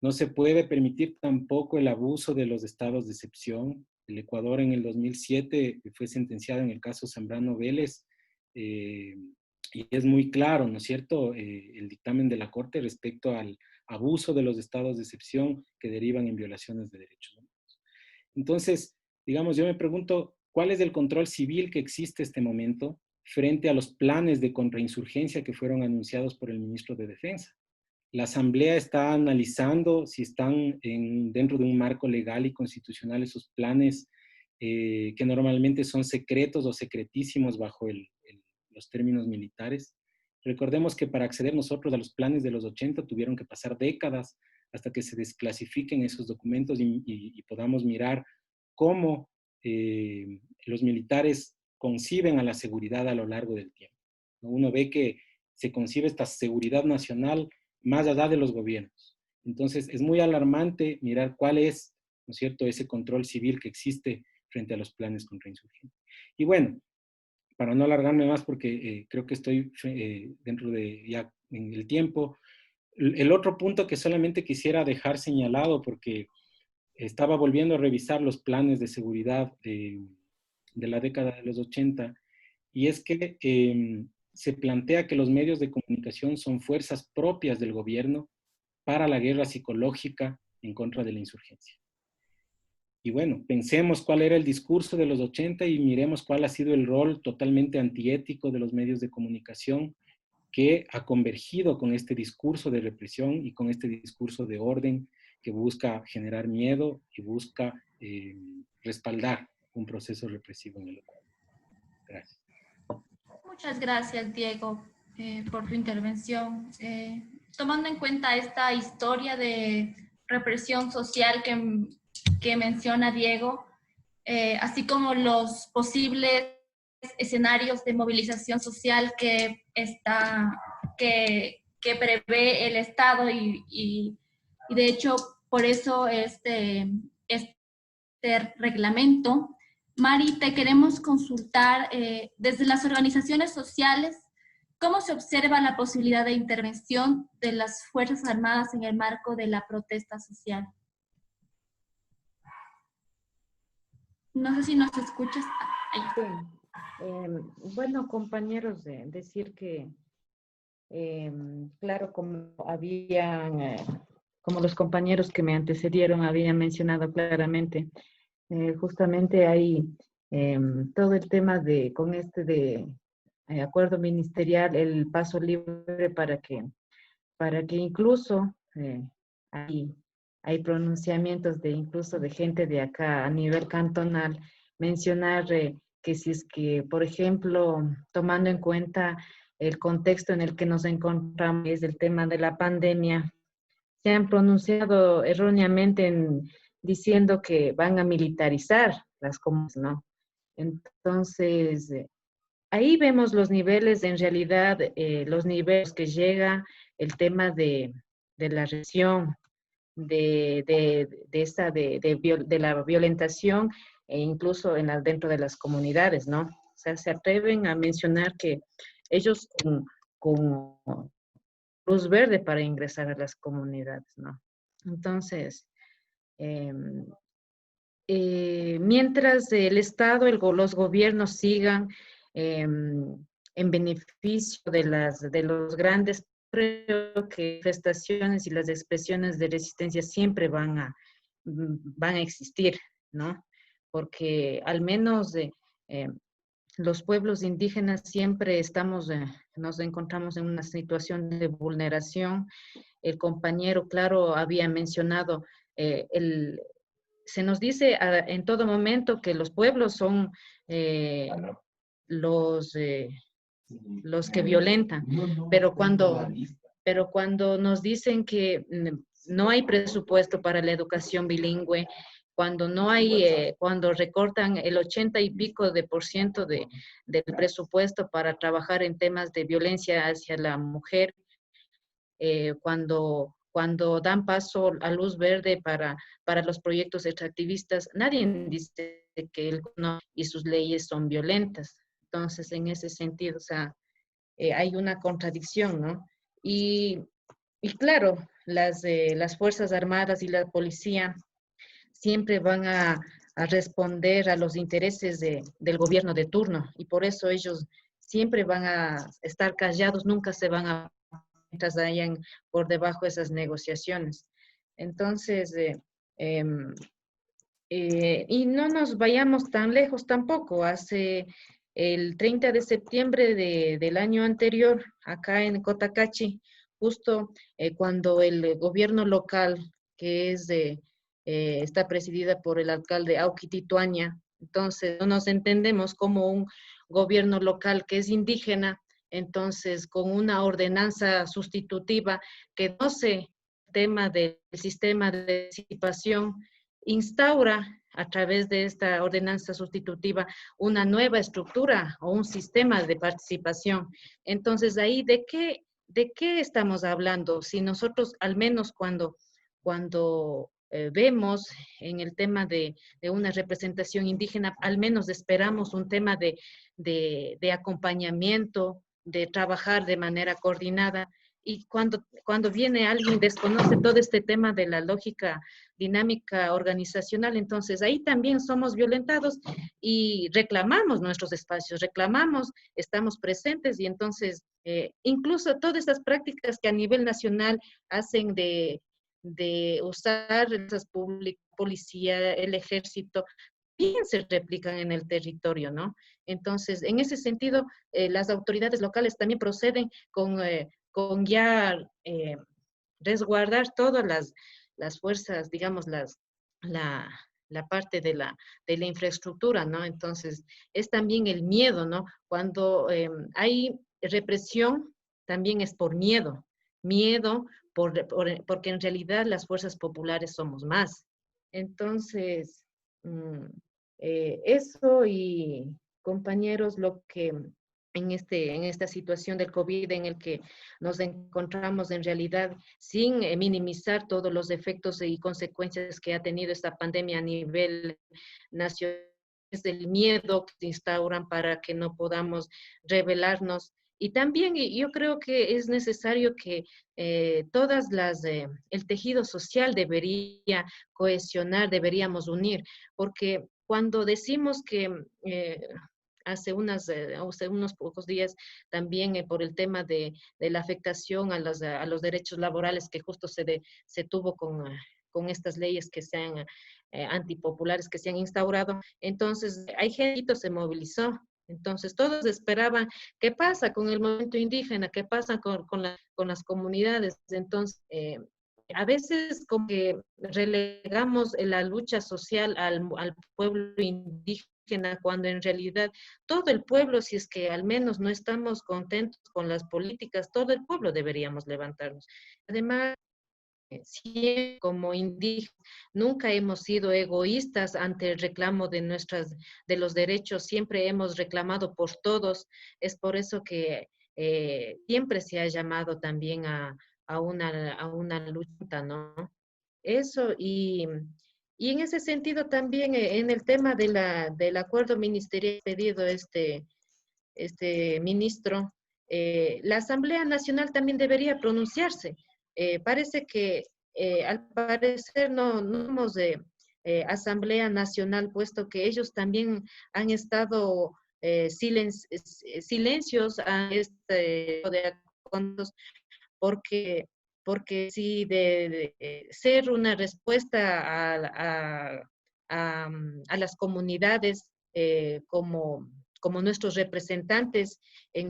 No se puede permitir tampoco el abuso de los estados de excepción. El Ecuador en el 2007 fue sentenciado en el caso Zambrano Vélez, y es muy claro, ¿no es cierto?, el dictamen de la Corte respecto al abuso de los estados de excepción que derivan en violaciones de derechos humanos. Entonces, digamos, yo me pregunto, ¿cuál es el control civil que existe en este momento frente a los planes de contrainsurgencia que fueron anunciados por el ministro de Defensa? La Asamblea está analizando si están dentro de un marco legal y constitucional esos planes que normalmente son secretos o secretísimos bajo los términos militares. Recordemos que para acceder nosotros a los planes de los 80 tuvieron que pasar décadas hasta que se desclasifiquen esos documentos y podamos mirar cómo los militares conciben a la seguridad a lo largo del tiempo. Uno ve que se concibe esta seguridad nacional más allá de los gobiernos. Entonces, es muy alarmante mirar cuál es, ¿no es cierto?, ese control civil que existe frente a los planes contrainsurgentes. Y bueno, para no alargarme más, porque creo que estoy dentro de ya en el tiempo, el otro punto que solamente quisiera dejar señalado, porque estaba volviendo a revisar los planes de seguridad de la década de los 80, y es que se plantea que los medios de comunicación son fuerzas propias del gobierno para la guerra psicológica en contra de la insurgencia. Y bueno, pensemos cuál era el discurso de los 80 y miremos cuál ha sido el rol totalmente antiético de los medios de comunicación que ha convergido con este discurso de represión y con este discurso de orden que busca generar miedo y busca respaldar un proceso represivo en el Ecuador. Gracias. Muchas gracias, Diego, por tu intervención. Tomando en cuenta esta historia de represión social que menciona Diego, así como los posibles escenarios de movilización social que prevé el Estado y de hecho por eso este reglamento. Mari, te queremos consultar desde las organizaciones sociales, ¿cómo se observa la posibilidad de intervención de las Fuerzas Armadas en el marco de la protesta social? No sé si nos escuchas. Sí. Bueno, compañeros, decir que, claro, como los compañeros que me antecedieron habían mencionado claramente, justamente hay todo el tema con acuerdo ministerial, el paso libre para que incluso hay pronunciamientos incluso de gente de acá a nivel cantonal, mencionar que si es que, por ejemplo, tomando en cuenta el contexto en el que nos encontramos, es el tema de la pandemia, se han pronunciado erróneamente diciendo que van a militarizar las comunas, ¿no? Entonces, ahí vemos los niveles, en realidad, los niveles que llega el tema de la represión, de la violentación, e incluso dentro de las comunidades, ¿no? O sea, se atreven a mencionar que ellos con luz verde para ingresar a las comunidades, ¿no? Entonces, mientras el Estado, los gobiernos sigan en beneficio de los grandes, creo que manifestaciones y las expresiones de resistencia siempre van a existir, ¿no? Porque al menos los pueblos indígenas siempre nos encontramos en una situación de vulneración. El compañero, claro, había mencionado se nos dice en todo momento que los pueblos son los que violentan, pero cuando nos dicen que no hay presupuesto para la educación bilingüe, cuando no hay, cuando recortan el 80 y pico por ciento del presupuesto para trabajar en temas de violencia hacia la mujer, cuando dan paso a luz verde para los proyectos extractivistas, nadie dice que el gobierno y sus leyes son violentas. Entonces, en ese sentido, o sea, hay una contradicción, ¿no? Y claro, las Fuerzas Armadas y la policía siempre van a responder a los intereses del gobierno de turno, y por eso ellos siempre van a estar callados, nunca se van a mientras hayan por debajo esas negociaciones. Entonces, y no nos vayamos tan lejos tampoco. Hace el 30 de septiembre del año anterior, acá en Cotacachi, justo cuando el gobierno local, que está presidida por el alcalde Auqui Tituaña, entonces no nos entendemos como un gobierno local que es indígena, entonces con una ordenanza sustitutiva que no se tema del sistema de participación, instaura a través de esta ordenanza sustitutiva una nueva estructura o un sistema de participación. Entonces, ahí, ¿de qué estamos hablando? Si nosotros, al menos cuando vemos en el tema de una representación indígena, al menos esperamos un tema de acompañamiento, de trabajar de manera coordinada. Y cuando viene alguien, desconoce todo este tema de la lógica dinámica organizacional, entonces ahí también somos violentados y reclamamos nuestros espacios, estamos presentes, y entonces incluso todas estas prácticas que a nivel nacional hacen de usar las policía, el ejército, bien se replican en el territorio, ¿no? Entonces, en ese sentido, las autoridades locales también proceden con ya resguardar todas las fuerzas, digamos, la parte de la infraestructura, ¿no? Entonces, es también el miedo, ¿no? Cuando hay represión, también es por miedo porque en realidad las fuerzas populares somos más. Entonces, eso, y compañeros, lo que en esta situación del COVID en el que nos encontramos en realidad, sin minimizar todos los efectos y consecuencias que ha tenido esta pandemia a nivel nacional, es el miedo que se instauran para que no podamos rebelarnos. Y también yo creo que es necesario que el tejido social debería cohesionar, deberíamos unir, porque cuando decimos que hace unos pocos días también por el tema de la afectación a los derechos laborales que justo se tuvo con estas leyes que sean antipopulares que se han instaurado, entonces hay gente que se movilizó. Entonces todos esperaban, ¿qué pasa con el movimiento indígena? ¿Qué pasa con las comunidades? Entonces, a veces como que relegamos la lucha social al pueblo indígena, cuando en realidad todo el pueblo, si es que al menos no estamos contentos con las políticas, todo el pueblo deberíamos levantarnos. Además, siempre como indígenas, nunca hemos sido egoístas ante el reclamo de los derechos, siempre hemos reclamado por todos. Es por eso que siempre se ha llamado también a una lucha, ¿no? Eso, y en ese sentido también en el tema del acuerdo ministerial pedido este ministro, la Asamblea Nacional también debería pronunciarse. Parece que al parecer no hemos Asamblea Nacional, puesto que ellos también han estado silencios a este de acuerdos, porque si de ser una respuesta a las comunidades como nuestros representantes en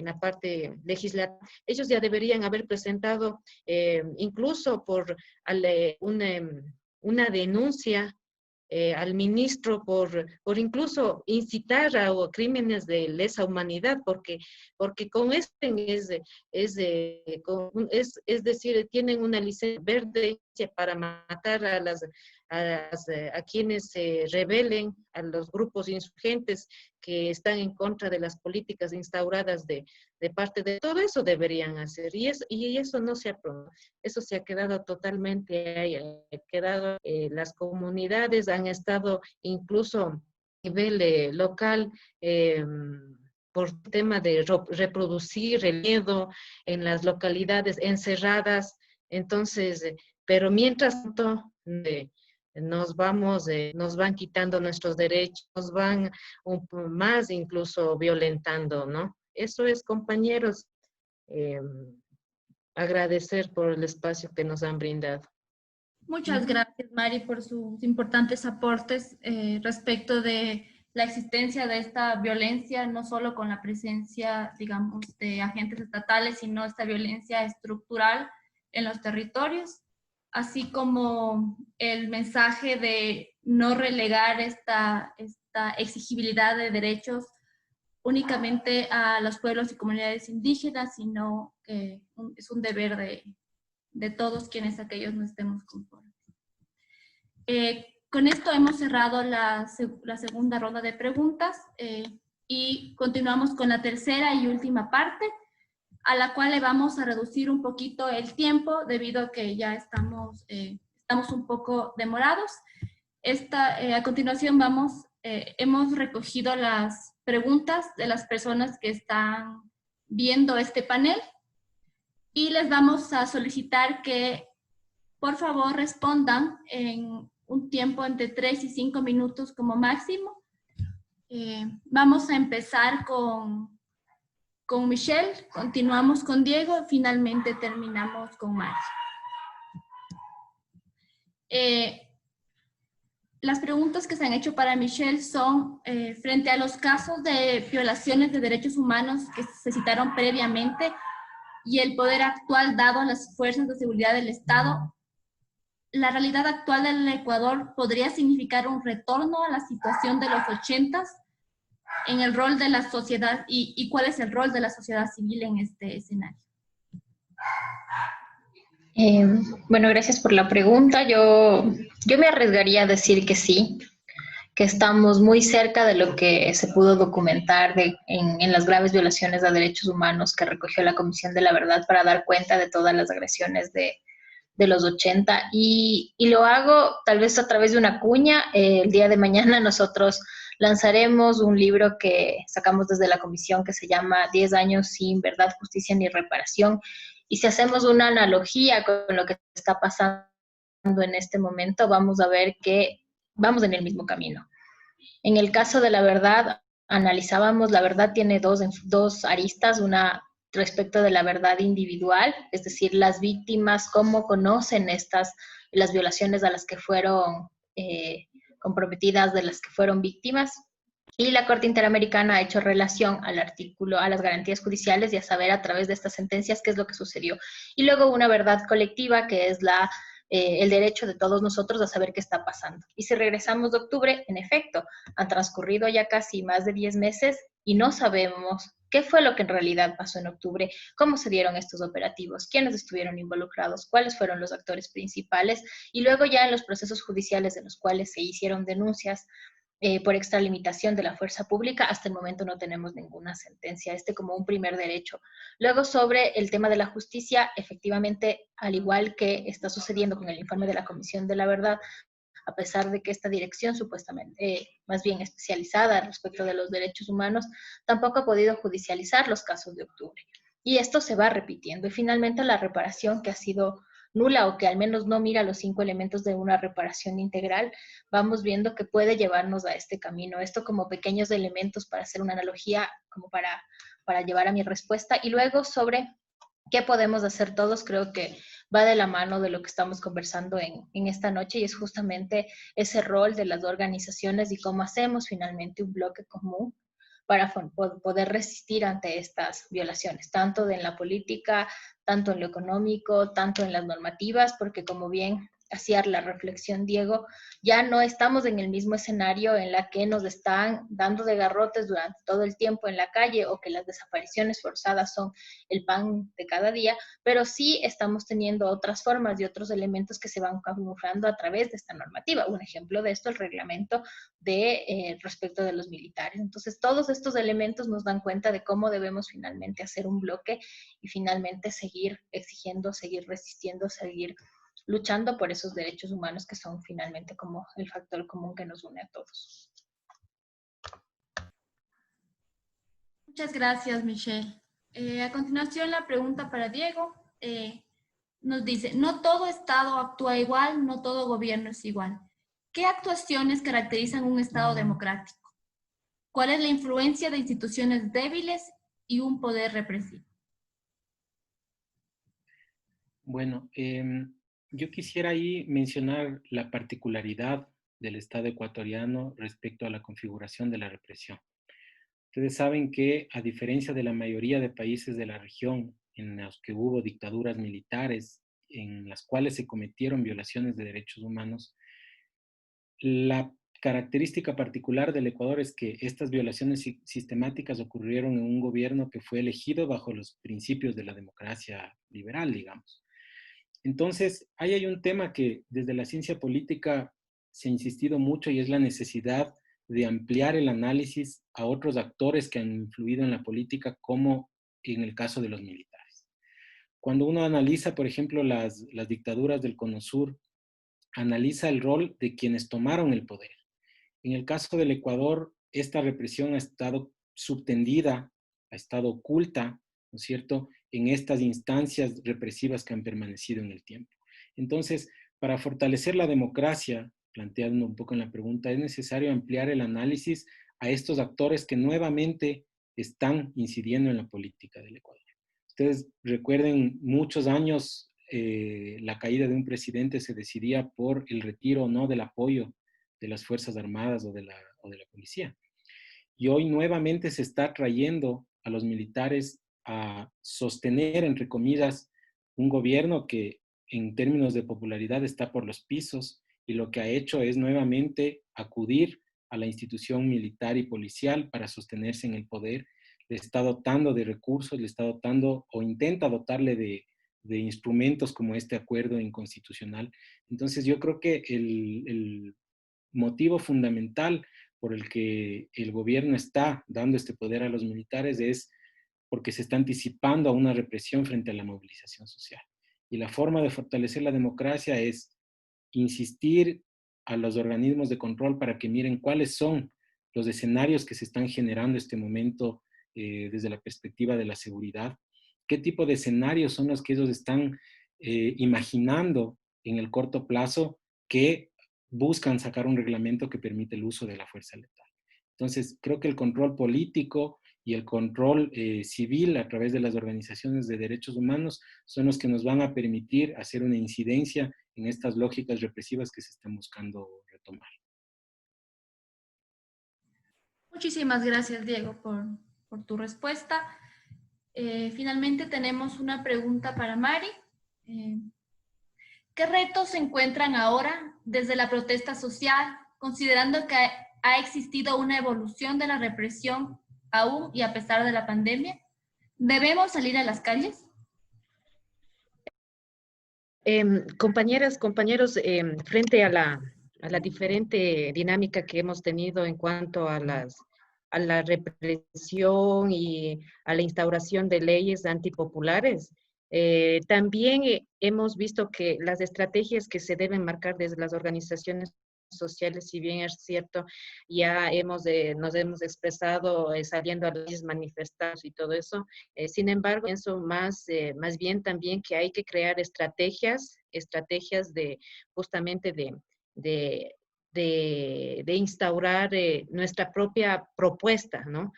la parte legislativa, ellos ya deberían haber presentado incluso por una denuncia al ministro por incluso incitar a crímenes de lesa humanidad, porque con este es decir, tienen una licencia verde para matar a quienes se rebelen, a los grupos insurgentes que están en contra de las políticas instauradas de parte de todo eso deberían hacer. Y eso no se ha aprobado. Eso se ha quedado totalmente ahí, las comunidades han estado incluso a nivel local por tema de reproducir el miedo en las localidades encerradas. Entonces, pero mientras tanto, nos van quitando nuestros derechos, nos van más incluso violentando, ¿no? Eso es, compañeros, agradecer por el espacio que nos han brindado. Muchas gracias, Mari, por sus importantes aportes respecto de la existencia de esta violencia, no solo con la presencia, digamos, de agentes estatales, sino esta violencia estructural en los territorios, así como el mensaje de no relegar esta exigibilidad de derechos únicamente a los pueblos y comunidades indígenas, sino que es un deber de todos quienes aquellos no estemos conformes. Con esto hemos cerrado la segunda ronda de preguntas y continuamos con la tercera y última parte, a la cual le vamos a reducir un poquito el tiempo debido a que ya estamos un poco demorados. A continuación hemos recogido las preguntas de las personas que están viendo este panel y les vamos a solicitar que por favor respondan en un tiempo entre 3 y 5 minutos como máximo. Vamos a empezar con Michelle, continuamos con Diego y finalmente terminamos con Mari. Las preguntas que se han hecho para Michelle son, frente a los casos de violaciones de derechos humanos que se citaron previamente y el poder actual dado a las fuerzas de seguridad del Estado, ¿la realidad actual del Ecuador podría significar un retorno a la situación de los 80s en el rol de la sociedad y cuál es el rol de la sociedad civil en este escenario? Bueno, gracias por la pregunta. Yo me arriesgaría a decir que sí, que estamos muy cerca de lo que se pudo documentar en las graves violaciones a derechos humanos que recogió la Comisión de la Verdad para dar cuenta de todas las agresiones de los 80. Y lo hago tal vez a través de una cuña. El día de mañana nosotros lanzaremos un libro que sacamos desde la comisión que se llama 10 años sin verdad, justicia ni reparación. Y si hacemos una analogía con lo que está pasando en este momento, vamos a ver que vamos en el mismo camino. En el caso de la verdad, analizábamos, la verdad tiene dos aristas, una respecto de la verdad individual, es decir, las víctimas, cómo conocen las violaciones a las que fueron comprometidas, de las que fueron víctimas. Y la Corte Interamericana ha hecho relación al artículo, a las garantías judiciales y a saber a través de estas sentencias qué es lo que sucedió. Y luego una verdad colectiva que es el derecho de todos nosotros a saber qué está pasando. Y si regresamos de octubre, en efecto, han transcurrido ya casi más de 10 meses y no sabemos qué fue lo que en realidad pasó en octubre, cómo se dieron estos operativos, quiénes estuvieron involucrados, cuáles fueron los actores principales y luego ya en los procesos judiciales en los cuales se hicieron denuncias por extralimitación de la fuerza pública, hasta el momento no tenemos ninguna sentencia, como un primer derecho. Luego, sobre el tema de la justicia, efectivamente, al igual que está sucediendo con el informe de la Comisión de la Verdad, a pesar de que esta dirección supuestamente, más bien especializada respecto de los derechos humanos, tampoco ha podido judicializar los casos de octubre. Y esto se va repitiendo. Y finalmente la reparación, que ha sido nula o que al menos no mira los 5 elementos de una reparación integral, vamos viendo que puede llevarnos a este camino. Esto como pequeños elementos para hacer una analogía, como para llevar a mi respuesta. Y luego sobre qué podemos hacer todos, creo que va de la mano de lo que estamos conversando en esta noche, y es justamente ese rol de las organizaciones y cómo hacemos finalmente un bloque común para poder resistir ante estas violaciones, tanto en la política, tanto en lo económico, tanto en las normativas, porque como bien hacía la reflexión Diego, ya no estamos en el mismo escenario en la que nos están dando de garrotes durante todo el tiempo en la calle, o que las desapariciones forzadas son el pan de cada día, pero sí estamos teniendo otras formas y otros elementos que se van camuflando a través de esta normativa. Un ejemplo de esto, el reglamento de respecto de los militares. Entonces, todos estos elementos nos dan cuenta de cómo debemos finalmente hacer un bloque y finalmente seguir exigiendo, seguir resistiendo, seguir luchando por esos derechos humanos que son finalmente como el factor común que nos une a todos. Muchas gracias, Michelle. A continuación, la pregunta para Diego. Nos dice, no todo Estado actúa igual, no todo gobierno es igual. ¿Qué actuaciones caracterizan un Estado democrático? ¿Cuál es la influencia de instituciones débiles y un poder represivo? Bueno, yo quisiera ahí mencionar la particularidad del Estado ecuatoriano respecto a la configuración de la represión. Ustedes saben que, a diferencia de la mayoría de países de la región en los que hubo dictaduras militares, en las cuales se cometieron violaciones de derechos humanos, la característica particular del Ecuador es que estas violaciones sistemáticas ocurrieron en un gobierno que fue elegido bajo los principios de la democracia liberal, digamos. Entonces, ahí hay un tema que desde la ciencia política se ha insistido mucho, y es la necesidad de ampliar el análisis a otros actores que han influido en la política, como en el caso de los militares. Cuando uno analiza, por ejemplo, las dictaduras del Cono Sur, analiza el rol de quienes tomaron el poder. En el caso del Ecuador, esta represión ha estado subtendida, ha estado oculta, ¿no es cierto?, en estas instancias represivas que han permanecido en el tiempo. Entonces, para fortalecer la democracia, planteando un poco en la pregunta, es necesario ampliar el análisis a estos actores que nuevamente están incidiendo en la política del Ecuador. Ustedes recuerden, muchos años la caída de un presidente se decidía por el retiro o no del apoyo de las Fuerzas Armadas o de la policía. Y hoy nuevamente se está trayendo a los militares a sostener, entre comillas, un gobierno que en términos de popularidad está por los pisos, y lo que ha hecho es nuevamente acudir a la institución militar y policial para sostenerse en el poder. Le está dotando de recursos, le está dotando o intenta dotarle de instrumentos como este acuerdo inconstitucional. Entonces yo creo que el motivo fundamental por el que el gobierno está dando este poder a los militares es porque se está anticipando a una represión frente a la movilización social. Y la forma de fortalecer la democracia es insistir a los organismos de control para que miren cuáles son los escenarios que se están generando en este momento desde la perspectiva de la seguridad, qué tipo de escenarios son los que ellos están imaginando en el corto plazo, que buscan sacar un reglamento que permite el uso de la fuerza letal. Entonces, creo que el control político y el control civil a través de las organizaciones de derechos humanos son los que nos van a permitir hacer una incidencia en estas lógicas represivas que se están buscando retomar. Muchísimas gracias, Diego, por tu respuesta. Finalmente tenemos una pregunta para Mari. ¿Qué retos se encuentran ahora desde la protesta social, considerando que ha existido una evolución de la represión aún y a pesar de la pandemia? ¿Debemos salir a las calles? Compañeras, compañeros, frente a la diferente dinámica que hemos tenido en cuanto a la represión y a la instauración de leyes antipopulares, también hemos visto que las estrategias que se deben marcar desde las organizaciones sociales, si bien es cierto, ya nos hemos expresado saliendo a las manifestaciones y todo eso. Sin embargo, pienso más bien también que hay que crear estrategias de justamente de instaurar nuestra propia propuesta, ¿no?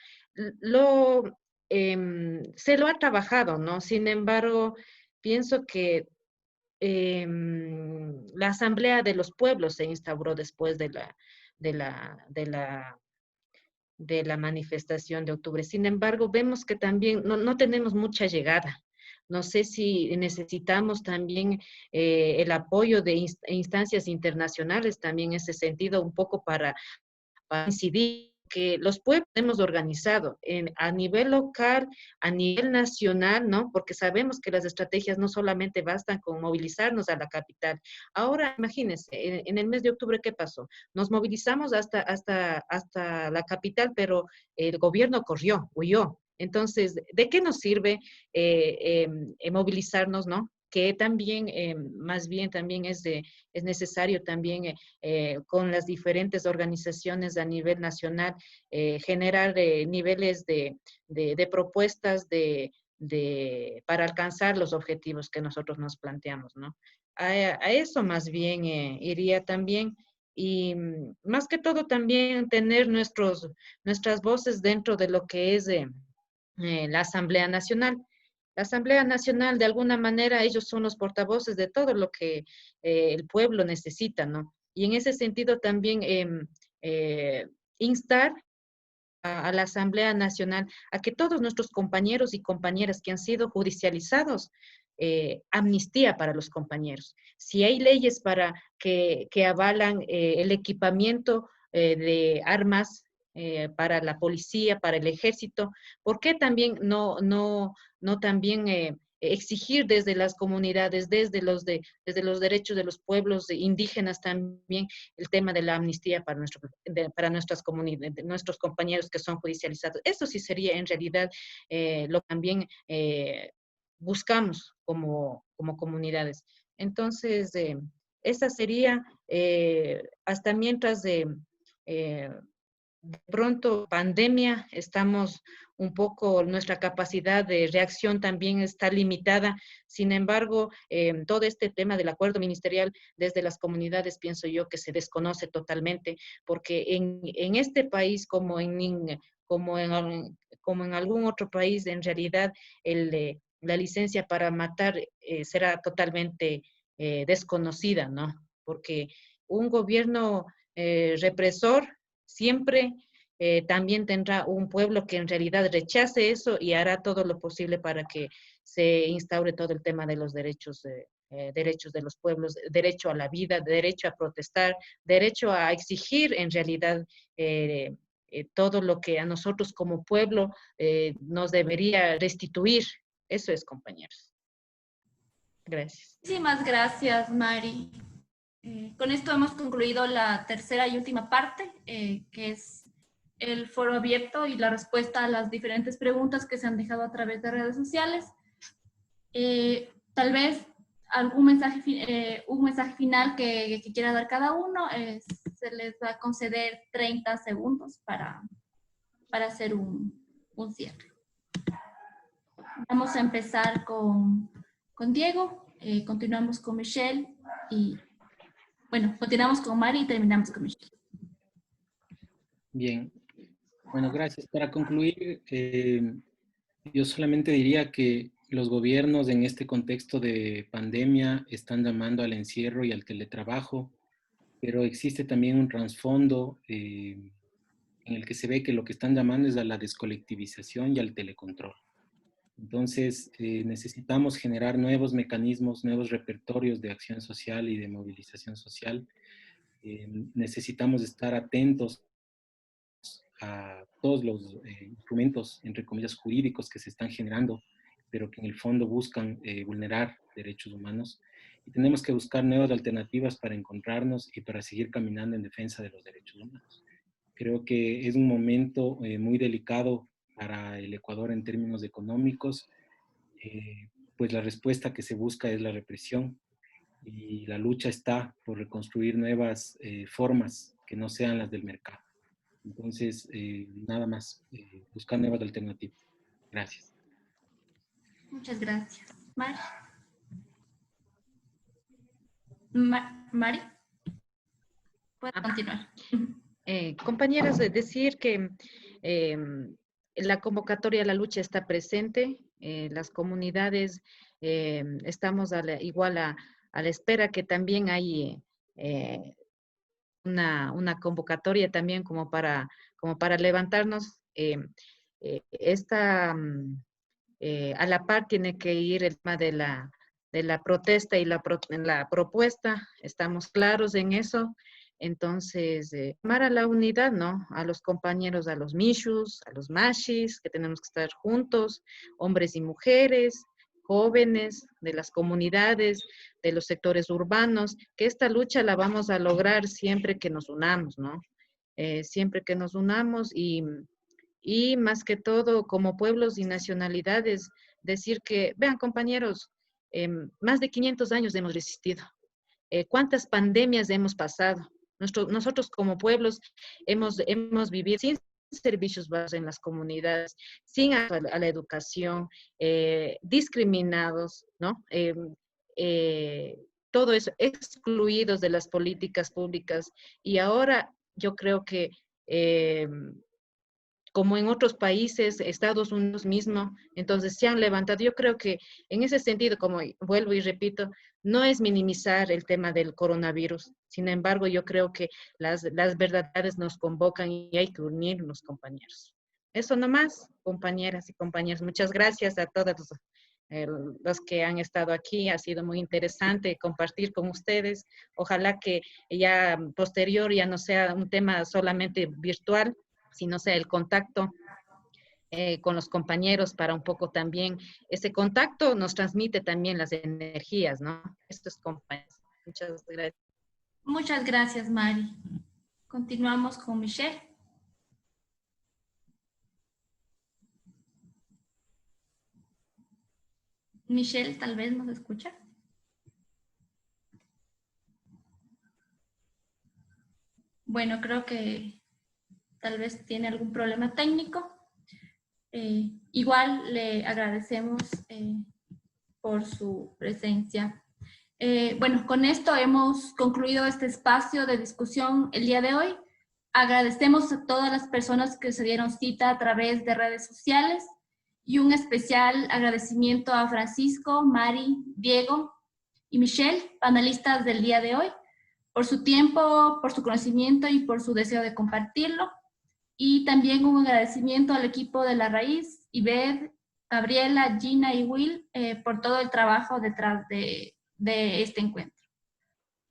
Se lo ha trabajado, ¿no? Sin embargo, pienso que la Asamblea de los Pueblos se instauró después de la manifestación de octubre. Sin embargo, vemos que también no tenemos mucha llegada. No sé si necesitamos también el apoyo de instancias internacionales también en ese sentido, un poco para incidir que los pueblos hemos organizado a nivel local, a nivel nacional, ¿no? Porque sabemos que las estrategias no solamente bastan con movilizarnos a la capital. Ahora, imagínense, en el mes de octubre, ¿qué pasó? Nos movilizamos hasta la capital, pero el gobierno corrió, huyó. Entonces, ¿de qué nos sirve movilizarnos, no? Que también, más bien también es necesario también con las diferentes organizaciones a nivel nacional generar niveles de propuestas para alcanzar los objetivos que nosotros nos planteamos, ¿no? A eso más bien iría también. Y más que todo también tener nuestras voces dentro de lo que es la Asamblea Nacional. La Asamblea Nacional, de alguna manera, ellos son los portavoces de todo lo que el pueblo necesita, ¿no? Y en ese sentido también instar a la Asamblea Nacional a que todos nuestros compañeros y compañeras que han sido judicializados, amnistía para los compañeros. Si hay leyes que avalan el equipamiento de armas para la policía, para el ejército, ¿por qué también no también exigir desde las comunidades, desde los derechos de los pueblos indígenas también el tema de la amnistía para nuestras comunidades, nuestros compañeros que son judicializados? Eso sí sería en realidad lo que también buscamos como comunidades. Entonces, esa sería, hasta mientras de pronto pandemia, estamos un poco, nuestra capacidad de reacción también está limitada. Sin embargo, todo este tema del acuerdo ministerial desde las comunidades, pienso yo que se desconoce totalmente, porque en este país, como en algún otro país, en realidad la licencia para matar será totalmente desconocida, ¿no? Porque un gobierno represor siempre también tendrá un pueblo que en realidad rechace eso y hará todo lo posible para que se instaure todo el tema de los derechos de los pueblos, derecho a la vida, derecho a protestar, derecho a exigir en realidad todo lo que a nosotros como pueblo nos debería restituir. Eso es, compañeros. Gracias. Muchísimas gracias, Mari. Con esto hemos concluido la tercera y última parte, que es el foro abierto y la respuesta a las diferentes preguntas que se han dejado a través de redes sociales. Tal vez un mensaje final que quiera dar cada uno, se les va a conceder 30 segundos para hacer un cierre. Vamos a empezar con Diego, continuamos con Michelle y, bueno, continuamos con Mari y terminamos con Michelle. Bien, bueno, gracias. Para concluir, yo solamente diría que los gobiernos en este contexto de pandemia están llamando al encierro y al teletrabajo, pero existe también un trasfondo en el que se ve que lo que están llamando es a la descolectivización y al telecontrol. Entonces, necesitamos generar nuevos mecanismos, nuevos repertorios de acción social y de movilización social. Necesitamos estar atentos a todos los instrumentos, entre comillas, jurídicos que se están generando, pero que en el fondo buscan vulnerar derechos humanos. Y tenemos que buscar nuevas alternativas para encontrarnos y para seguir caminando en defensa de los derechos humanos. Creo que es un momento muy delicado para el Ecuador en términos económicos, pues la respuesta que se busca es la represión y la lucha está por reconstruir nuevas formas que no sean las del mercado. Entonces, nada más, buscar nuevas alternativas. Gracias. Muchas gracias. Mari. Mari, puede continuar. Compañeras, decir que la convocatoria a la lucha está presente, las comunidades estamos igual a la espera que también hay una convocatoria también como para levantarnos. A la par tiene que ir el tema de la protesta y la propuesta, estamos claros en eso. Entonces, llamar a la unidad, ¿no? A los compañeros, a los mishus, a los mashis, que tenemos que estar juntos, hombres y mujeres, jóvenes de las comunidades, de los sectores urbanos, que esta lucha la vamos a lograr siempre que nos unamos, ¿no? Siempre que nos unamos y más que todo como pueblos y nacionalidades, decir que, vean compañeros, más de 500 años hemos resistido. ¿Cuántas pandemias hemos pasado? Nosotros como pueblos hemos vivido sin servicios básicos en las comunidades, sin a la educación, discriminados, ¿no? Todo eso, excluidos de las políticas públicas. Y ahora yo creo que como en otros países, Estados Unidos mismo, entonces se han levantado. Yo creo que en ese sentido, como vuelvo y repito, no es minimizar el tema del coronavirus. Sin embargo, yo creo que las verdades nos convocan y hay que unirnos, compañeros. Eso nomás, compañeras y compañeros. Muchas gracias a todos los que han estado aquí. Ha sido muy interesante compartir con ustedes. Ojalá que ya posterior ya no sea un tema solamente virtual, sino sea el contacto con los compañeros para un poco también, ese contacto nos transmite también las energías, ¿no? Esto es compañeros. Muchas gracias. Muchas gracias, Mari. Continuamos con Michelle. Michelle, tal vez nos escucha. Bueno, creo que tal vez tiene algún problema técnico. Igual le agradecemos por su presencia. Bueno, con esto hemos concluido este espacio de discusión el día de hoy. Agradecemos a todas las personas que se dieron cita a través de redes sociales y un especial agradecimiento a Francisco, Mari, Diego y Michelle, panelistas del día de hoy, por su tiempo, por su conocimiento y por su deseo de compartirlo. Y también un agradecimiento al equipo de La Raíz, Ivette, Gabriela, Gina y Will, por todo el trabajo detrás de este encuentro.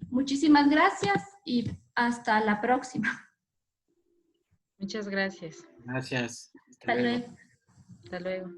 Muchísimas gracias y hasta la próxima. Muchas gracias. Gracias. Hasta luego. Hasta luego.